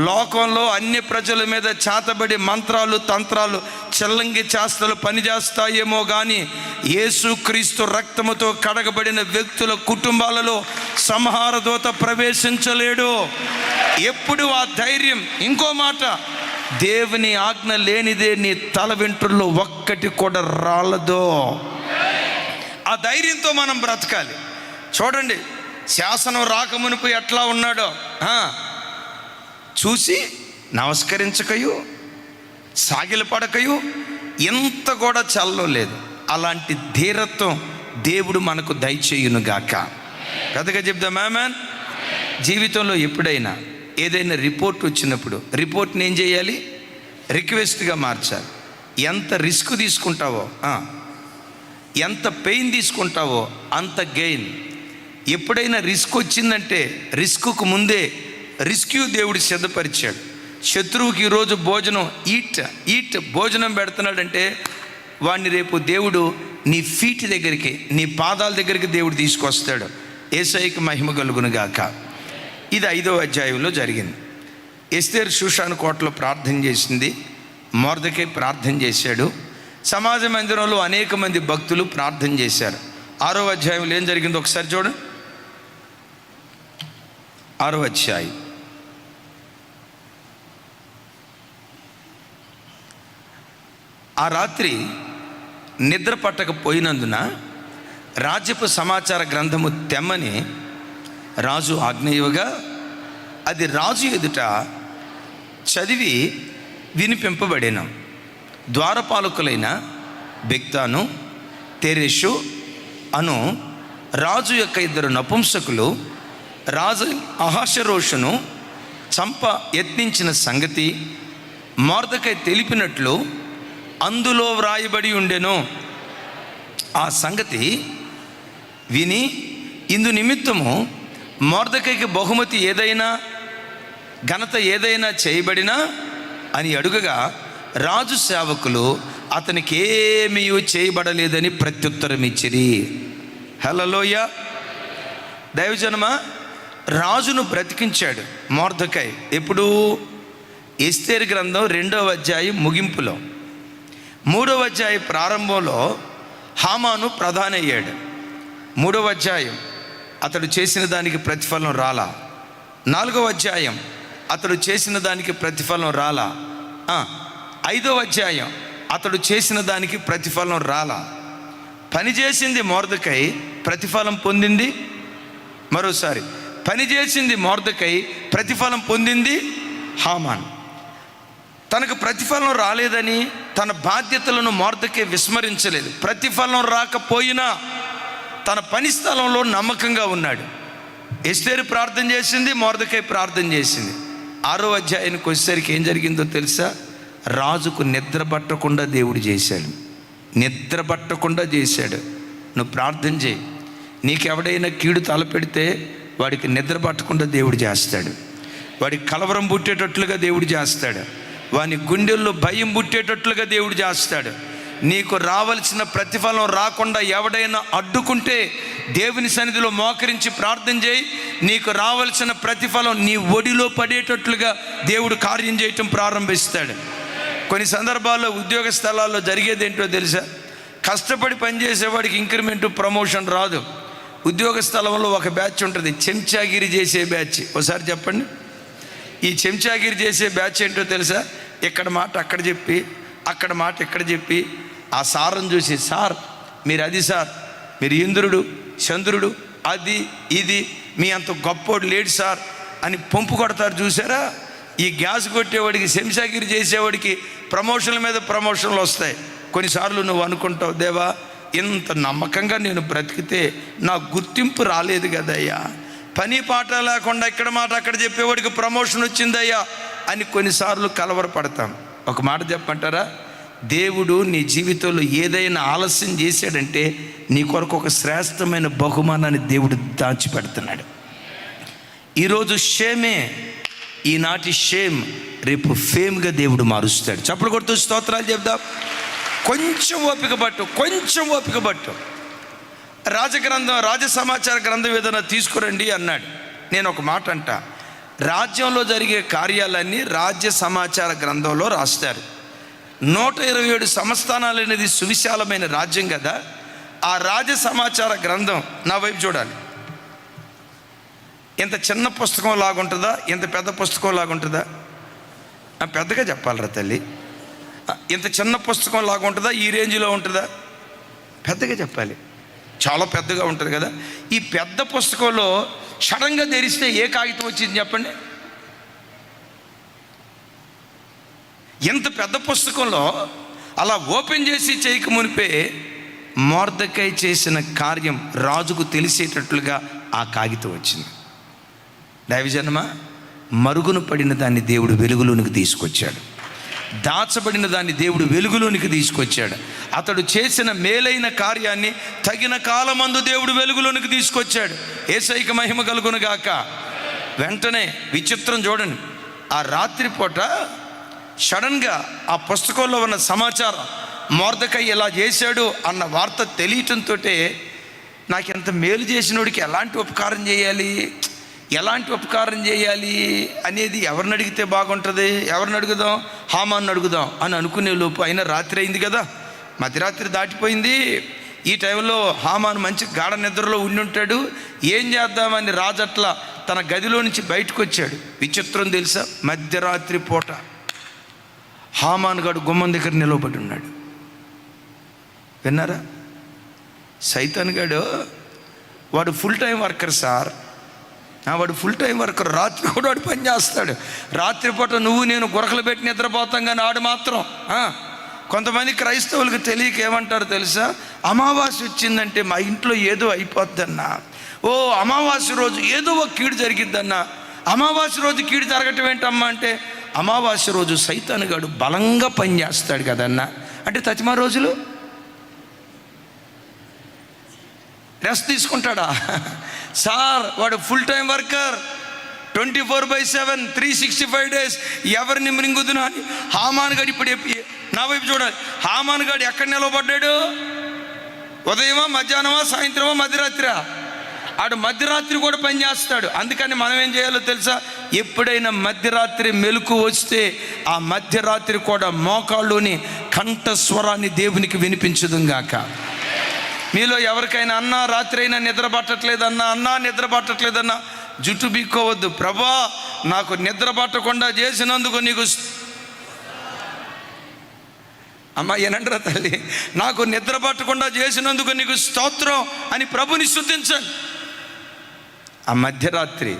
లోకంలో అన్ని ప్రజల మీద చేతబడి మంత్రాలు, తంత్రాలు, చెల్లంగి చేష్టలు పనిచేస్తాయేమో కానీ యేసుక్రీస్తు రక్తముతో కడగబడిన వ్యక్తుల కుటుంబాలలో సంహార దూత ప్రవేశించలేడు. ఎప్పుడు ఆ ధైర్యం. ఇంకో మాట, దేవుని ఆజ్ఞ లేనిదే నీ తల వెంట్రుల్లో ఒక్కటి కూడా రాలదో. ఆ ధైర్యంతో మనం బ్రతకాలి. చూడండి, శాసనం రాకమునుపు ఎట్లా ఉన్నాడో చూసి నమస్కరించకయు, సాగిలపడకయు, ఎంత కూడా చల్లం లేదు. అలాంటి ధీరత్వం దేవుడు మనకు దయచేయునుగాక. పెద్దగా చెప్దాం ఆమేన్. జీవితంలో ఎప్పుడైనా ఏదైనా రిపోర్ట్ వచ్చినప్పుడు రిపోర్ట్ని ఏం చేయాలి? రిక్వెస్ట్గా మార్చాలి. ఎంత రిస్క్ తీసుకుంటావో, ఎంత పెయిన్ తీసుకుంటావో అంత గెయిన్. ఎప్పుడైనా రిస్క్ వచ్చిందంటే రిస్క్కు ముందే రిస్క్యూ దేవుడు సిద్ధపరిచాడు. శత్రువుకి ఈరోజు భోజనం ఈట్ భోజనం పెడుతున్నాడంటే వాడిని రేపు దేవుడు నీ ఫీట్ దగ్గరికి, నీ పాదాల దగ్గరికి దేవుడు తీసుకొస్తాడు. యేసయ్యకి మహిమ కలుగునుగాక. ఇది 5వ అధ్యాయంలో జరిగింది. ఎస్తేరు షూషాను కోటలో ప్రార్థన చేసింది, మొర్దెకై ప్రార్థన చేశాడు. సమాజ మందిరంలో అనేక మంది భక్తులు ప్రార్థన చేశారు. 6వ అధ్యాయంలో ఏం జరిగిందో ఒకసారి చూడండి. 6వ అధ్యాయం. ఆ రాత్రి నిద్ర పట్టకపోయినందున రాజ్యపు సమాచార గ్రంథము తెమ్మని రాజు ఆజ్ఞ, అది రాజు ఎదుట చదివి వినిపింపబడిన ద్వారపాలకులైన బిగ్తాను, తెరేషు అను రాజు యొక్క 2 నపుంసకులు రాజు అహష్వేరోషును చంప యత్నించిన సంగతి మొర్దెకై తెలిపినట్లు అందులో వ్రాయబడి ఉండెను. ఆ సంగతి విని ఇందు నిమిత్తము మొర్దెకైకి బహుమతి ఏదైనా, ఘనత ఏదైనా చేయబడినా అని అడుగగా రాజు సేవకులు అతనికి ఏమీ చేయబడలేదని ప్రత్యుత్తరం ఇచ్చిరి. హల్లెలూయ. దైవజనమా, రాజును బ్రతికించాడు మొర్దెకై. ఎప్పుడు? ఎస్తేరు గ్రంథం 2వ అధ్యాయం ముగింపులో. 3వ అధ్యాయం ప్రారంభంలో హామాను ప్రధాని అయ్యాడు. 3వ అధ్యాయం అతడు చేసిన దానికి ప్రతిఫలం రాలా. 4వ అధ్యాయం అతడు చేసిన దానికి ప్రతిఫలం రాలా. 5వ అధ్యాయం అతడు చేసిన దానికి ప్రతిఫలం రాలా. పనిచేసింది మొర్దెకై, ప్రతిఫలం పొందింది. మరోసారి, పనిచేసింది మొర్దెకై, ప్రతిఫలం పొందింది హామాన్. తనకు ప్రతిఫలం రాలేదని తన బాధ్యతలను మొర్దెకై విస్మరించలేదు. ప్రతిఫలం రాకపోయినా తన పని స్థలంలో నమ్మకంగా ఉన్నాడు. ఎస్తేరు ప్రార్థన చేసింది, మొర్దెకై ప్రార్థన చేసింది. 6వ అధ్యాయానికి వచ్చేసరికి ఏం జరిగిందో తెలుసా? రాజుకు నిద్ర పట్టకుండా దేవుడు చేశాడు. నిద్ర పట్టకుండా చేశాడు. నువ్వు ప్రార్థన చేయి. నీకెవడైనా కీడు తలపెడితే వాడికి నిద్ర పట్టకుండా దేవుడు చేస్తాడు. వాడికి కలవరం పుట్టేటట్లుగా దేవుడు చేస్తాడు. వాని గుండెల్లో భయం పుట్టేటట్లుగా దేవుడు చేస్తాడు. నీకు రావాల్సిన ప్రతిఫలం రాకుండా ఎవడైనా అడ్డుకుంటే దేవుని సన్నిధిలో మోకరించి ప్రార్థన చేయి. నీకు రావాల్సిన ప్రతిఫలం నీ ఒడిలో పడేటట్లుగా దేవుడు కార్యం చేయటం ప్రారంభిస్తాడు. కొన్ని సందర్భాల్లో ఉద్యోగ స్థలాల్లో జరిగేది ఏంటో తెలుసా? కష్టపడి పనిచేసేవాడికి ఇంక్రిమెంటు, ప్రమోషన్ రాదు. ఉద్యోగ స్థలంలో ఒక బ్యాచ్ ఉంటుంది, చెంచాగిరి చేసే బ్యాచ్. ఒకసారి చెప్పండి. ఈ చెంచాగిరి చేసే బ్యాచ్ ఏంటో తెలుసా? ఇక్కడ మాట అక్కడ చెప్పి, అక్కడ మాట ఇక్కడ చెప్పి, ఆ సార్ని చూసి, సార్ మీరు అది, సార్ మీరు ఇంద్రుడు చంద్రుడు, అది ఇది, మీ అంత గొప్పోడు లేడు సార్ అని పంపు కొడతారు. చూసారా? ఈ గ్యాస్ కొట్టేవాడికి, చెంచాగిరి చేసేవాడికి ప్రమోషన్ల మీద ప్రమోషన్లు వస్తాయి. కొన్నిసార్లు నువ్వు అనుకుంటావు, దేవా ఇంత నమ్మకంగా నేను బ్రతికితే నా గుర్తింపు రాలేదు కదయ్యా, పని పాట లేకుండా ఇక్కడ మాట అక్కడ చెప్పేవాడికి ప్రమోషన్ వచ్చిందయ్యా అని కొన్నిసార్లు కలవరపడతాం. ఒక మాట చెప్పమంటారా? దేవుడు నీ జీవితంలో ఏదైనా ఆలస్యం చేశాడంటే నీ కొరకు ఒక శ్రేష్టమైన బహుమానాన్ని దేవుడు దాచిపెడుతున్నాడు. ఈరోజు షేమే, ఈనాటి షేమ్ రేపు ఫేమ్గా దేవుడు మారుస్తాడు. చప్పుడు కొడుతూ స్తోత్రాలు చెప్దాం. కొంచెం ఓపిక పట్టు, కొంచెం ఓపిక పట్టు. రాజ సమాచార గ్రంథం ఏదైనా తీసుకురండి అన్నాడు. నేను ఒక మాట అంట, రాజ్యంలో జరిగే కార్యాలన్నీ రాజ్య సమాచార గ్రంథంలో రాస్తారు. 127 సంస్థానాలు అనేది సువిశాలమైన రాజ్యం కదా. ఆ రాజ్య సమాచార గ్రంథం నా వైపు చూడాలి. ఎంత చిన్న పుస్తకం లాగుంటుందా, ఎంత పెద్ద పుస్తకం లాగుంటుందా? పెద్దగా చెప్పాలరా తల్లి. ఇంత చిన్న పుస్తకం లాగా ఉంటుందా, ఈ రేంజ్లో ఉంటుందా? పెద్దగా చెప్పాలి. చాలా పెద్దగా ఉంటుంది కదా. ఈ పెద్ద పుస్తకంలో సడన్గా తెరిస్తే ఏ కాగితం వచ్చింది చెప్పండి? ఎంత పెద్ద పుస్తకంలో అలా ఓపెన్ చేసి చేయక మునిపే మొర్దెకై చేసిన కార్యం రాజుకు తెలిసేటట్లుగా ఆ కాగితం వచ్చింది. దైవజనమ, మరుగున పడిన దాన్ని దేవుడు వెలుగులోనికి తీసుకొచ్చాడు. దాచబడిన దాన్ని దేవుడు వెలుగులోనికి తీసుకొచ్చాడు. అతడు చేసిన మేలైన కార్యాన్ని తగిన కాలమందు దేవుడు వెలుగులోనికి తీసుకొచ్చాడు. యేసయ్యకి మహిమ కలుగును గాక. వెంటనే విచిత్రం చూడండి, ఆ రాత్రిపూట సడన్గా ఆ పుస్తకంలో ఉన్న సమాచారం, మొర్దెకై ఇలా చేశాడు అన్న వార్త తెలియటంతో నాకు ఎంత మేలు చేసినోడికి ఎలాంటి ఉపకారం చేయాలి అనేది ఎవరిని అడిగితే బాగుంటుంది? ఎవరిని అడుగుదాం? హామాన్ని అడుగుదాం అని అనుకునే లోపు అయినా రాత్రి అయింది కదా, మధ్యరాత్రి దాటిపోయింది. ఈ టైంలో హామాను మంచి గాఢ నిద్రలో ఉండి ఉంటాడు. ఏం చేద్దామని రాజట్ల తన గదిలో నుంచి బయటకు వచ్చాడు. విచిత్రం తెలుసా? మధ్యరాత్రి పూట హామాను గాడు గుమ్మం దగ్గర నిలవబడి ఉన్నాడు. విన్నారా? సైతాన్ గాడు వాడు ఫుల్ టైం వర్కర్ సార్. వాడు ఫుల్ టైం వర్కర్. రాత్రి కూడా వాడు పని చేస్తాడు. రాత్రిపూట నువ్వు నేను గురకలు పెట్టి నిద్రపోతాం, కానీ ఆడు మాత్రం కొంతమంది క్రైస్తవులకు తెలియక ఏమంటారు తెలుసా? అమావాస్య వచ్చిందంటే మా ఇంట్లో ఏదో అయిపోద్దన్నా, అమావాస్య రోజు ఏదో ఒక కీడు జరిగిద్దన్నా. అమావాస్య రోజు కీడు జరగటం ఏంటమ్మా అంటే, అమావాస్య రోజు సైతాను గాడు బలంగా పని చేస్తాడు కదన్నా. అంటే తతిమా రోజులు రెస్ట్ తీసుకుంటాడా సార్? వాడు ఫుల్ టైం వర్కర్, 24/7 365 days. ఎవరిని మృంగుదునా అని హామాను గాడు ఇప్పుడు నా వైపు చూడాలి. హామాను గాడు ఎక్కడ నిలవబడ్డాడు? ఉదయమా, మధ్యాహ్నమా, సాయంత్రమా, మధ్యరాత్రా? ఆడు మధ్యరాత్రి కూడా పనిచేస్తాడు. అందుకని మనం ఏం చేయాలో తెలుసా? ఎప్పుడైనా మధ్యరాత్రి మెలకు వస్తే ఆ మధ్యరాత్రి కూడా మోకాళ్ళుని కంఠస్వరాన్ని దేవునికి వినిపించదుగాక. మీలో ఎవరికైనా అన్నా రాత్రి అయినా నిద్ర పట్టట్లేదన్నా జుట్టు బీక్కోవద్దు. ప్రభా, నాకు నిద్ర పట్టకుండా చేసినందుకు నీకు అమ్మ ఏనంటారా తల్లి, నాకు నిద్ర పట్టకుండా చేసినందుకు నీకు స్తోత్రం అని ప్రభుని స్తుతించండి. ఆ మధ్యరాత్రి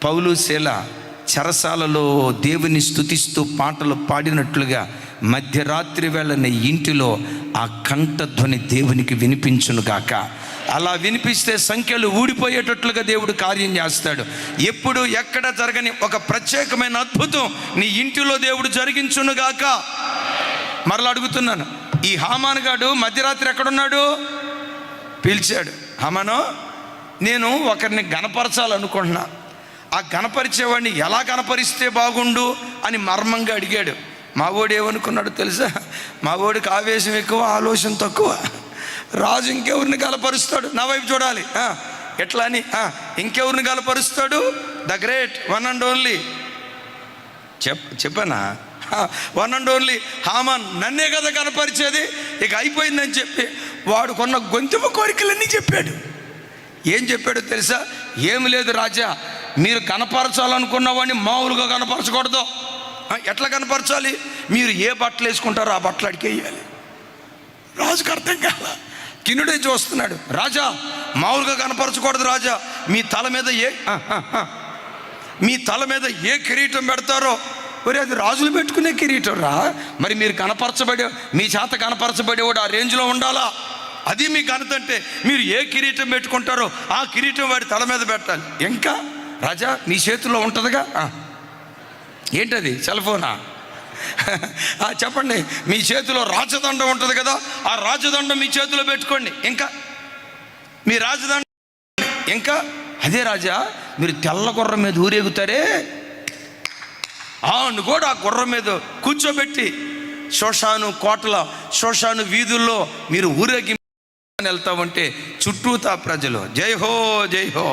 పౌలు శీల చెరసాలలో దేవుని స్తుతిస్తూ పాటలు పాడినట్లుగా మధ్యరాత్రి వేళన ఇంటిలో ఆ కంఠధ్వని దేవునికి వినిపించునుగాక. అలా వినిపిస్తే సంఖ్యలు ఊడిపోయేటట్లుగా దేవుడు కార్యం చేస్తాడు. ఎప్పుడు ఎక్కడ జరగని ఒక ప్రత్యేకమైన అద్భుతం నీ ఇంటిలో దేవుడు జరిగించునుగాక. మరలా అడుగుతున్నాను, ఈ హామాను గాడు మధ్యరాత్రి ఎక్కడున్నాడు? పిలిచాడు. హామాను, నేను ఒకరిని గణపరచాలనుకుంటున్నా, ఆ గణపరిచేవాడిని ఎలా గణపరిస్తే బాగుండు అని మర్మంగా అడిగాడు. మావోడు ఏమనుకున్నాడు తెలుసా? మావోడికి ఆవేశం ఎక్కువ, ఆలోచన తక్కువ. రాజు ఇంకెవరిని గలపరుస్తాడు? నా వైపు చూడాలి. ఎట్లా అని ఇంకెవరిని గలపరుస్తాడు? The great one and only. చెప్పనా? వన్ అండ్ ఓన్లీ హామాన్ నన్నే కదా కనపరిచేది, ఇక అయిపోయిందని చెప్పి వాడు కొన్న గొంతుమ కోరికలన్నీ చెప్పాడు. ఏం చెప్పాడో తెలుసా? ఏమి లేదు రాజా, మీరు కనపరచాలనుకున్న వాడిని మామూలుగా కనపరచకూడదు. ఎట్లా కనపరచాలి? మీరు ఏ బట్టలు వేసుకుంటారో ఆ బట్టలు అడిగేయాలి. రాజుకు అర్థం కాల. కిన్నుడే చూస్తున్నాడు. రాజా, మామూలుగా కనపరచకూడదు రాజా. మీ తల మీద ఏ కిరీటం పెడతారో, మరి అది రాజులు పెట్టుకునే కిరీటం రా. మరి మీరు మీ చేత కనపరచబడేవాడు ఆ రేంజ్లో ఉండాలా. అది మీ ఘనత అంటే మీరు ఏ కిరీటం పెట్టుకుంటారో ఆ కిరీటం వాడి తల మీద పెట్టాలి. ఇంకా రాజా, మీ చేతిలో ఉంటుందిగా, ఏంటది? సెల్ ఫోనా? చెప్పండి. మీ చేతిలో రాజదండం ఉంటుంది కదా, ఆ రాజదండం మీ చేతిలో పెట్టుకోండి. ఇంకా మీ రాజదండం ఇంకా అదే రాజా, మీరు తెల్ల గుర్రం మీద ఊరేగుతారే, అవును కూడా ఆ గుర్రం మీద కూర్చోబెట్టి శోషాను కోటల, శోషాను వీధుల్లో మీరు ఊరేగి వెళ్తా ఉంటే చుట్టూతా ప్రజలు జై హో జై హో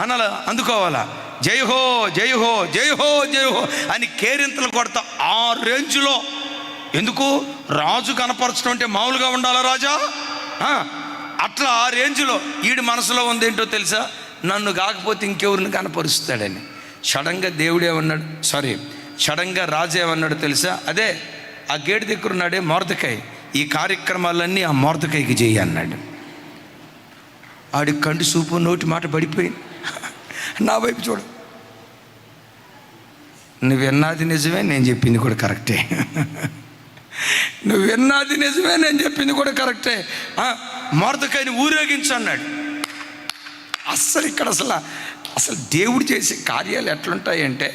అనాల అందుకోవాలా, జై హో జై హో జై హో జై హో అని కేరింతలు కొడతా ఆ రేంజ్లో. ఎందుకు? రాజు కనపరచడం అంటే మామూలుగా ఉండాలా రాజా? అట్లా ఆ రేంజ్లో ఈడి మనసులో ఉందేంటో తెలుసా? నన్ను కాకపోతే ఇంకెవరిని కనపరుస్తాడని. సడన్గా దేవుడు ఏమన్నాడు, సడన్గా రాజు ఏమన్నాడు తెలుసా? అదే ఆ గేటు దగ్గర ఉన్నాడే మొర్దెకై, ఈ కార్యక్రమాలన్నీ ఆ మొర్దెకైకి చెయ్యి అన్నాడు. ఆడి కంటి చూపు నోటి మాట పడిపోయింది. నా వైపు చూడు, నువ్వు విన్నది నిజమే, నేను చెప్పింది కూడా కరెక్టే. నువ్వు విన్నది నిజమే, నేను చెప్పింది కూడా కరెక్టే. మొర్దెకైని ఊరేగించు అన్నాడు. ఇక్కడ అసలు దేవుడు చేసే కార్యాలు ఎట్లుంటాయంటే,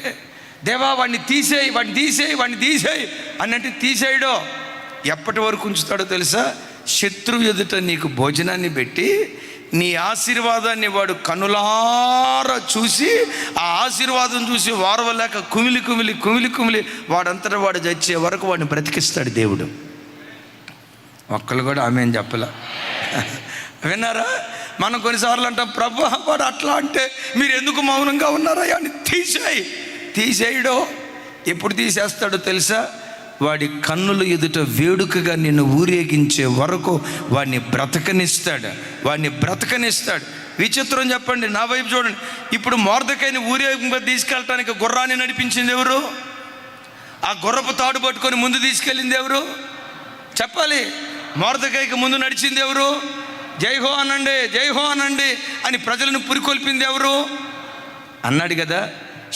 దేవా వాడిని తీసేయి అన్నంటే తీసేయడో. ఎప్పటి వరకు ఉంచుతాడో తెలుసా? శత్రువు ఎదుట నీకు భోజనాన్ని పెట్టి నీ ఆశీర్వాదాన్ని వాడు కనులారా చూసి, ఆ ఆశీర్వాదం చూసి వారవలేక కుమిలి వాడంతటా వాడు చచ్చే వరకు వాడిని బ్రతికిస్తాడు దేవుడు. ఒక్కళ్ళు కూడా ఆమె అని చెప్పలా. విన్నారా? మనం కొన్నిసార్లు అంటాం, ప్రభు వాడు అట్లా అంటే మీరు ఎందుకు మౌనంగా ఉన్నారా అని. తీసేయడో. ఎప్పుడు తీసేస్తాడో తెలుసా? వాడి కన్నుల ఎదుట వేడుకగా నిన్ను ఊరేగించే వరకు వాడిని బ్రతకనిస్తాడు. విచిత్రం చెప్పండి, నా వైపు చూడండి. ఇప్పుడు మొర్దెకైని ఊరేగింపు తీసుకెళ్ళటానికి గుర్రాన్ని నడిపించింది ఎవరు? ఆ గుర్రపు తాడు పట్టుకొని ముందు తీసుకెళ్ళింది ఎవరు? చెప్పాలి. మొర్దెకైకి ముందు నడిచింది ఎవరు? జై హో అనండి అని ప్రజలను పురికొల్పింది ఎవరు? అన్నాడు కదా,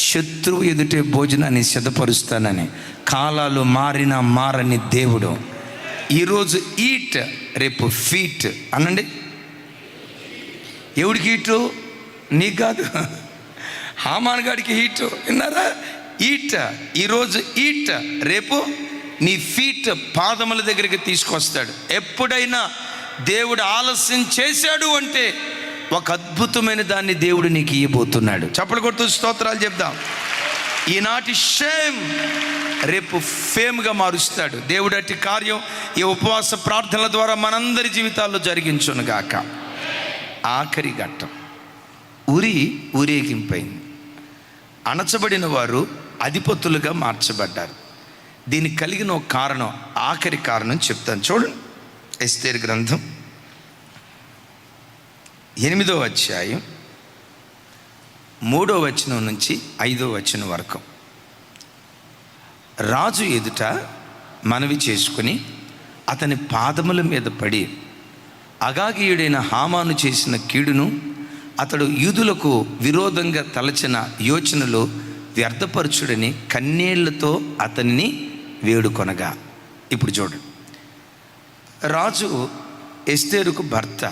శత్రువు ఎదుటే భోజనాన్ని సిద్ధపరుస్తానని. కాలాలు మారని దేవుడు. ఈరోజు ఈట్, రేపు ఫీట్ అనండి. ఎవడికి హీటు? నీకు కాదు, హామాన్ గాడికి హీటు. విన్నారా? ఈట్, ఈరోజు ఈట్, రేపు నీ ఫీట్ పాదముల దగ్గరికి తీసుకొస్తాడు. ఎప్పుడైనా దేవుడు ఆలస్యం చేశాడు అంటే ఒక అద్భుతమైన దాన్ని దేవుడు నీకు ఇవ్వబోతున్నాడు. చప్పలు కొడుతూ స్తోత్రాలు చెప్దాం. ఈనాటి షేమ్ రేపు ఫేమ్గా మారుస్తాడు దేవుడు. అట్టి కార్యం ఈ ఉపవాస ప్రార్థనల ద్వారా మనందరి జీవితాల్లో జరిగించును గాక. ఆఖరి ఘట్టం, ఊరేగింపైంది. అణచబడిన వారు అధిపతులుగా మార్చబడ్డారు. దీనికి కలిగిన ఒక కారణం, ఆఖరి కారణం చెప్తాను చూడండి. ఎస్తేరు గ్రంథం 8వ అధ్యాయం 3వ వచనం నుంచి 5వ వచనం వరకు. రాజు ఎదుట మనవి చేసుకుని అతని పాదముల మీద పడి, అగాగీయుడైన హామాను చేసిన కీడును, అతడు యూదులకు విరోధంగా తలచిన యోచనలు వ్యర్థపరచుడని కన్నీళ్లతో అతన్ని వేడుకొనగా. ఇప్పుడు చూడండి, రాజు ఎస్తేరుకు భర్త,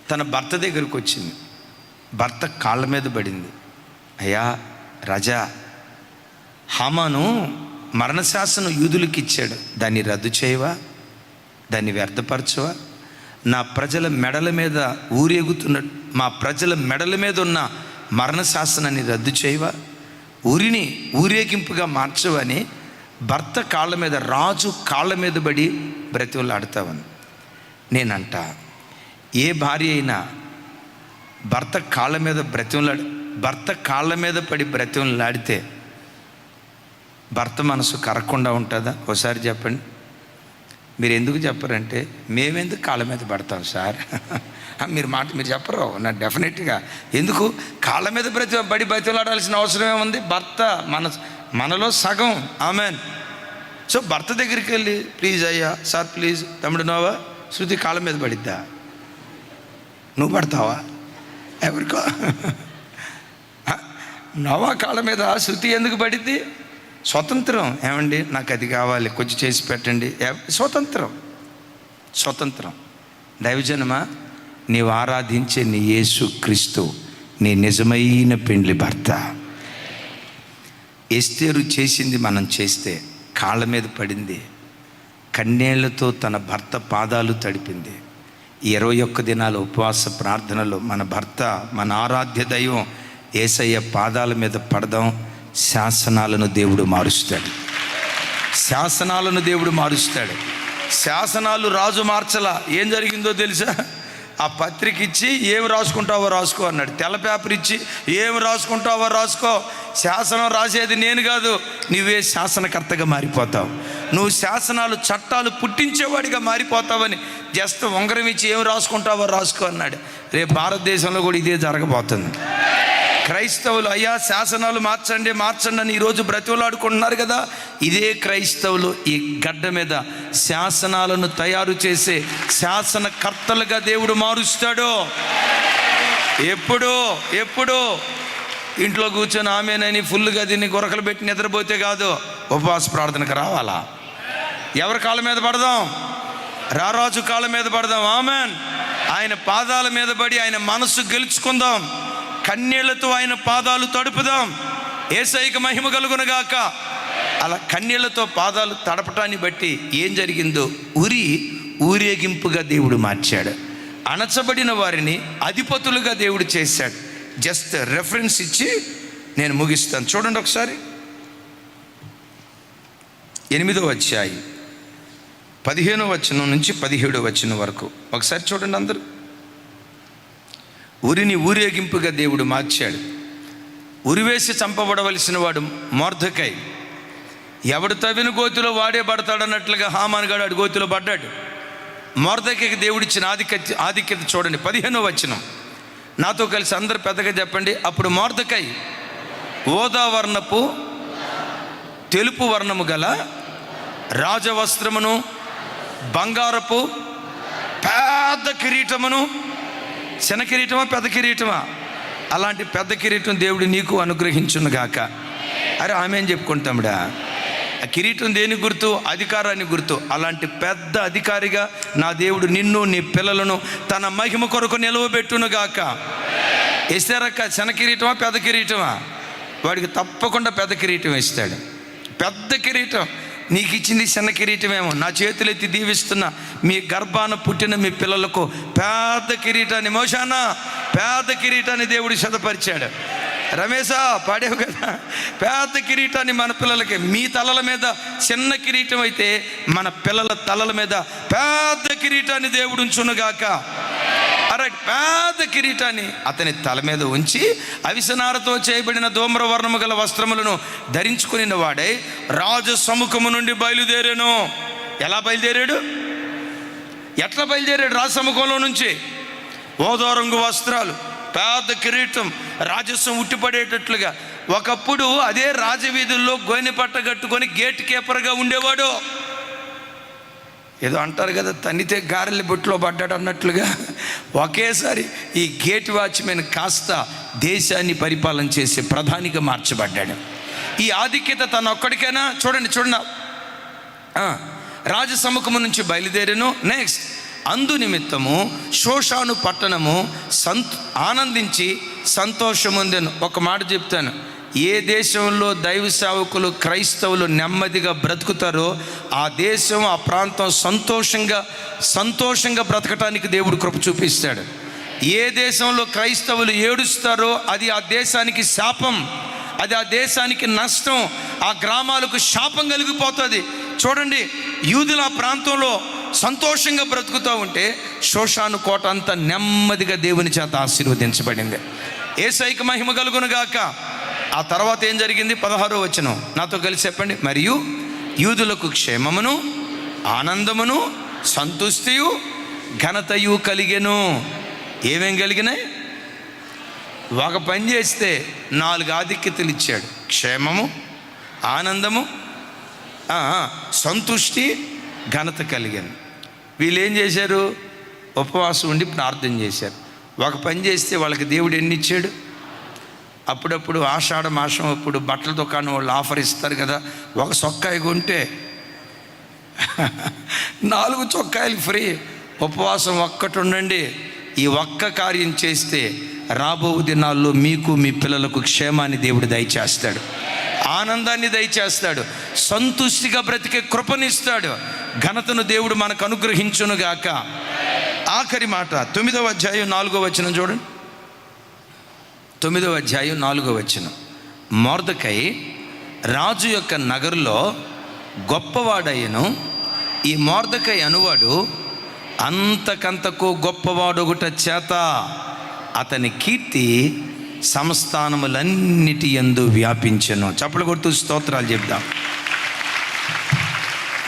తన భర్త దగ్గరకు వచ్చింది. భర్త కాళ్ళ మీద పడింది. అయ్యా రాజా, హామాను మరణశాసనం యూదులకు ఇచ్చాడు, దాన్ని రద్దు చేయవా? దాన్ని వ్యర్థపరచవా? నా ప్రజల మెడల మీద మా ప్రజల మెడల మీద ఉన్న మరణశాసనాన్ని రద్దు చేయవా? ఊరేగింపుగా మార్చవని భర్త కాళ్ళ మీద, రాజు కాళ్ళ మీద పడి బ్రతిమలాడతావని. నేనంట, ఏ భార్య అయినా భర్త కాళ్ళ మీద పడి బ్రతిమలాడితే భర్త మనసు కరగకుండా ఉంటుందా? ఒకసారి చెప్పండి. మీరు ఎందుకు చెప్పరంటే, మేమెందుకు కాళ్ళ మీద పడతాం సార్? మీరు చెప్పరు. నా డెఫినెట్గా ఎందుకు కాళ్ళ మీద పడి బ్రతిమలాడాల్సిన అవసరం ఏముంది? భర్త మనలో సగం. ఆమెన్. సో భర్త దగ్గరికి వెళ్ళి, ప్లీజ్ అయ్యా, సార్ ప్లీజ్, తమ్ముడు నోవా, శృతి కాళ్ళ మీద పడిద్దా? నువ్వు పడతావా? ఎవరికో నోవా కాళ్ళ మీద శృతి ఎందుకు పడిద్ది? స్వతంత్రం. ఏమండి, నాకు అది కావాలి, కొంచెం చేసి పెట్టండి. స్వతంత్రం. దైవజనమా, నీవు ఆరాధించే నీ యేసు క్రీస్తు నీ నిజమైన పెండ్లి భర్త. ఎస్తేరు చేసింది మనం చేస్తే, కాళ్ళ మీద పడింది, కన్నీళ్లతో తన భర్త పాదాలు తడిపింది. 21 దినాల ఉపవాస ప్రార్థనలో మన భర్త, మన ఆరాధ్య దైవం యేసయ్య పాదాల మీద పడదాం. శాసనాలను దేవుడు మారుస్తాడు. శాసనాలు రాజు మార్చలా. ఏం జరిగిందో తెలుసా? ఆ పత్రిక ఇచ్చి ఏం రాసుకుంటావో రాసుకో అన్నాడు. తెల్ల పేపర్ ఇచ్చి ఏం రాసుకుంటావో రాసుకో, శాసనం రాసేది నేను కాదు, నువ్వే శాసనకర్తగా మారిపోతావు, నువ్వు శాసనాలు చట్టాలు పుట్టించేవాడిగా మారిపోతావని జస్ట్ ఉంగరం ఇచ్చి ఏం రాసుకుంటావో రాసుకో అన్నాడు. రేపు భారతదేశంలో కూడా ఇదే జరగబోతుంది. క్రైస్తవులు అయ్యా శాసనాలు మార్చండి మార్చండి అని ఈరోజు బ్రతిమలాడుకుంటున్నారు కదా. ఇదే క్రైస్తవులు ఈ గడ్డ మీద శాసనాలను తయారు చేసే శాసనకర్తలుగా దేవుడు మారుస్తాడు. ఎప్పుడు ఇంట్లో కూర్చొని ఆమెనని ఫుల్గా దీన్ని గొరకలు పెట్టి నిద్రపోతే కాదు, ఉపవాస ప్రార్థనకు రావాలా. ఎవరి కాళ్ళ మీద పడదాం? రారాజు కాళ్ళ మీద పడదాం. ఆమెన్. ఆయన పాదాల మీద పడి ఆయన మనసు గెలుచుకుందాం. కన్నీళ్లతో ఆయన పాదాలు తడుపుదాం. యేసయ్యకు మహిమ కలుగునుగాక. అలా కన్నీళ్లతో పాదాలు తడపటాన్ని బట్టి ఏం జరిగిందో ఊరేగింపుగా దేవుడు మార్చాడు. అణచబడిన వారిని అధిపతులుగా దేవుడు చేశాడు. జస్ట్ రెఫరెన్స్ ఇచ్చి నేను ముగిస్తాను. చూడండి ఒకసారి 8వ అధ్యాయం 15వ వచనం నుంచి 17వ వచనం వరకు ఒకసారి చూడండి అందరూ. ఉరిని ఊరేగింపుగా దేవుడు మార్చాడు. ఉరివేసి చంపబడవలసిన వాడు మొర్దెకై. ఎవడు తవ్విన గోతిలో వాడే పడతాడన్నట్లుగా హామాను గాడు అడు గోతిలో పడ్డాడు. మొర్దెకైకి దేవుడిచ్చిన ఆధిక్యత చూడండి. 15వ వచనం నాతో కలిసి అందరు పెద్దగా చెప్పండి. అప్పుడు మొర్దెకై ఓదావర్ణపు తెలుపు వర్ణము గల రాజవస్త్రమును బంగారపు పెద్ద కిరీటమును, చిన్న కిరీటమా పెద్ద కిరీటమా? అలాంటి పెద్ద కిరీటం దేవుడు నీకు అనుగ్రహించును గాక. అరే ఆమెన్ చెప్పుకుంటాముడా. ఆ కిరీటం దేని గుర్తు? అధికారాన్ని గుర్తు. అలాంటి పెద్ద అధికారిగా నా దేవుడు నిన్ను నీ పిల్లలను తన మహిమ కొరకు నిలవబెట్టును గాక. ఇస్తారక్క చిన్న కిరీటమా పెద్ద కిరీటమా? వాడికి తప్పకుండా పెద్ద కిరీటం ఇస్తాడు. పెద్ద కిరీటం నీకు ఇచ్చింది చిన్న కిరీటమేమో. నా చేతులు ఎత్తి దీవిస్తున్నా, మీ గర్భాన పుట్టిన మీ పిల్లలకు పెద్ద కిరీటాన్ని, మోషానా పెద్ద కిరీటాన్ని దేవుడు సిద్ధపరిచాడు. రమేశా పాడేవు కదా, పెద్ద కిరీటాన్ని మన పిల్లలకి. మీ తలల మీద చిన్న కిరీటం అయితే మన పిల్లల తలల మీద పెద్ద కిరీటాన్ని దేవుడు ఉంచునుగాక. అరే పెద్ద కిరీటాన్ని అతని తల మీద ఉంచి అవిసనారతో చేయబడిన ధూమ్రవర్ణము గల వస్త్రములను ధరించుకుని వాడై రాజు సముఖము నుండి బయలుదేరాను. ఎలా బయలుదేరాడు? ఎట్లా బయలుదేరాడు? రాజు సముఖంలో నుంచి ఓదారంగు వస్త్రాలు, పెద్ద కిరీటం, రాజస్వం ఉట్టిపడేటట్లుగా. ఒకప్పుడు అదే రాజవీధుల్లో గోనె పట్ట కట్టుకొని గేట్ కీపర్గా ఉండేవాడు. ఏదో అంటారు కదా, తన్నితే గారెల బొట్టులో పడ్డాడు అన్నట్లుగా ఒకేసారి ఈ గేట్ వాచ్మెన్ కాస్త దేశాన్ని పరిపాలన చేసే ప్రధానిగా మార్చబడ్డాడు. ఈ ఆధిక్యత తన ఒక్కడికైనా? చూడండి రాజసముఖము నుంచి బయలుదేరాను. నెక్స్ట్ అందు నిమిత్తము షోషాను పట్టణము ఆనందించి సంతోషముందెను. ఒక మాట చెప్తాను, ఏ దేశంలో దైవ సేవకులు క్రైస్తవులు నెమ్మదిగా బ్రతుకుతారో ఆ దేశం ఆ ప్రాంతం సంతోషంగా బ్రతకటానికి దేవుడు కృప చూపిస్తాడు. ఏ దేశంలో క్రైస్తవులు ఏడుస్తారో అది ఆ దేశానికి శాపం, అది ఆ దేశానికి నష్టం, ఆ గ్రామాలకు శాపం కలిగిపోతుంది. చూడండి, యూదుల ప్రాంతంలో సంతోషంగా బ్రతుకుతూ ఉంటే షోషాను కోట అంతా నెమ్మదిగా దేవుని చేత ఆశీర్వదించబడింది. యేసయ్యకు మహిమ కలుగును గాక. ఆ తర్వాత ఏం జరిగింది? 16వ వచనం నాతో కలిసి చెప్పండి. మరియు యూదులకు క్షేమమును ఆనందమును సంతుష్టియు ఘనతయు కలిగెను. ఏమేం కలిగినాయి? ఒక పని చేస్తే 4 ఆధిక్యతలు ఇచ్చాడు. క్షేమము, ఆనందము, సంతుష్టి, ఘనత కలిగాను. వీళ్ళు ఏం చేశారు? ఉపవాసం ఉండి ప్రార్థన చేశారు. ఒక పని చేస్తే వాళ్ళకి దేవుడు ఎన్ని ఇచ్చాడు? అప్పుడప్పుడు ఆషాఢ మాసం అప్పుడు బట్టల దుకాణం వాళ్ళు ఆఫర్ ఇస్తారు కదా, ఒక చొక్కాయి కొంటే 4 చొక్కాయలు ఫ్రీ. ఉపవాసం ఒక్కటి ఉండండి. ఈ ఒక్క కార్యం చేస్తే రాబో దినాల్లో మీకు మీ పిల్లలకు క్షేమాన్ని దేవుడు దయచేస్తాడు, ఆనందాన్ని దయచేస్తాడు, సంతుష్టిగా బ్రతికే కృపనిస్తాడు, ఘనతను దేవుడు మనకు అనుగ్రహించునుగాక. ఆఖరి మాట 9వ అధ్యాయం 4వ వచనం చూడండి. 9వ అధ్యాయం 4వ వచనం. మొర్దెకై రాజు యొక్క నగరులో గొప్పవాడయ్యను, ఈ మొర్దెకై అనువాడు అంతకంతకు గొప్పవాడొకట చేత అతని కీర్తి సంస్థానములన్నిటి యందు వ్యాపించెను. చప్పలు కొడుతూ స్తోత్రాలు చెప్దాం.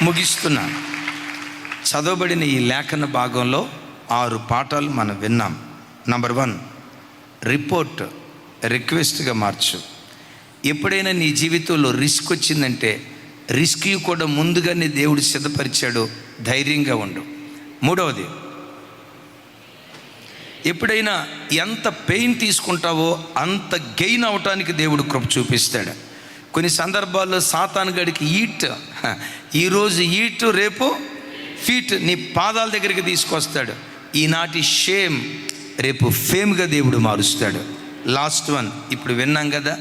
ముగిస్తున్నా. చదవబడిన ఈ లేఖన భాగంలో 6 పాఠాలు మనం విన్నాం. నంబర్ 1, రిపోర్ట్ రిక్వెస్ట్గా మార్చు. ఎప్పుడైనా నీ జీవితంలో రిస్క్ వచ్చిందంటే రిస్క్ కూడా ముందుగానే దేవుడు సిద్ధపరిచాడు, ధైర్యంగా ఉండు. 3వది, ఎప్పుడైనా ఎంత పెయిన్ తీసుకుంటావో అంత గెయిన్ అవటానికి దేవుడు కృప చూపిస్తాడు. కొన్ని సందర్భాల్లో సాతాను గడికి ఈరోజు రేపు ఫీట్ నీ పాదాల దగ్గరికి తీసుకొస్తాడు. ఈనాటి షేమ్ రేపు ఫేమ్గా దేవుడు మారుస్తాడు. లాస్ట్ 1 ఇప్పుడు విన్నాం కదా,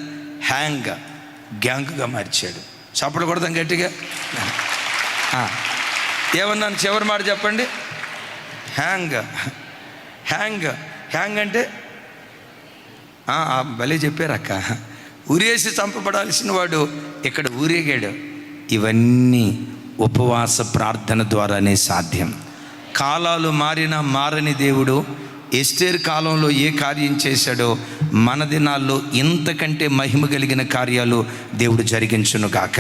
గ్యాంగ్గా మార్చాడు. చప్పలు కొడతాం గట్టిగా. ఏమన్నాను చివరి మాట చెప్పండి. హ్యాంగ్ అంటే భలే చెప్పారు అక్క. ఊరేసి చంపబడాల్సిన వాడు ఇక్కడ ఊరేగాడు. ఇవన్నీ ఉపవాస ప్రార్థన ద్వారానే సాధ్యం. కాలాలు మారినా మారని దేవుడు ఎస్తేరు కాలంలో ఏ కార్యం చేశాడో మన దినాల్లో ఇంతకంటే మహిమ కలిగిన కార్యాలు దేవుడు జరిగించును గాక.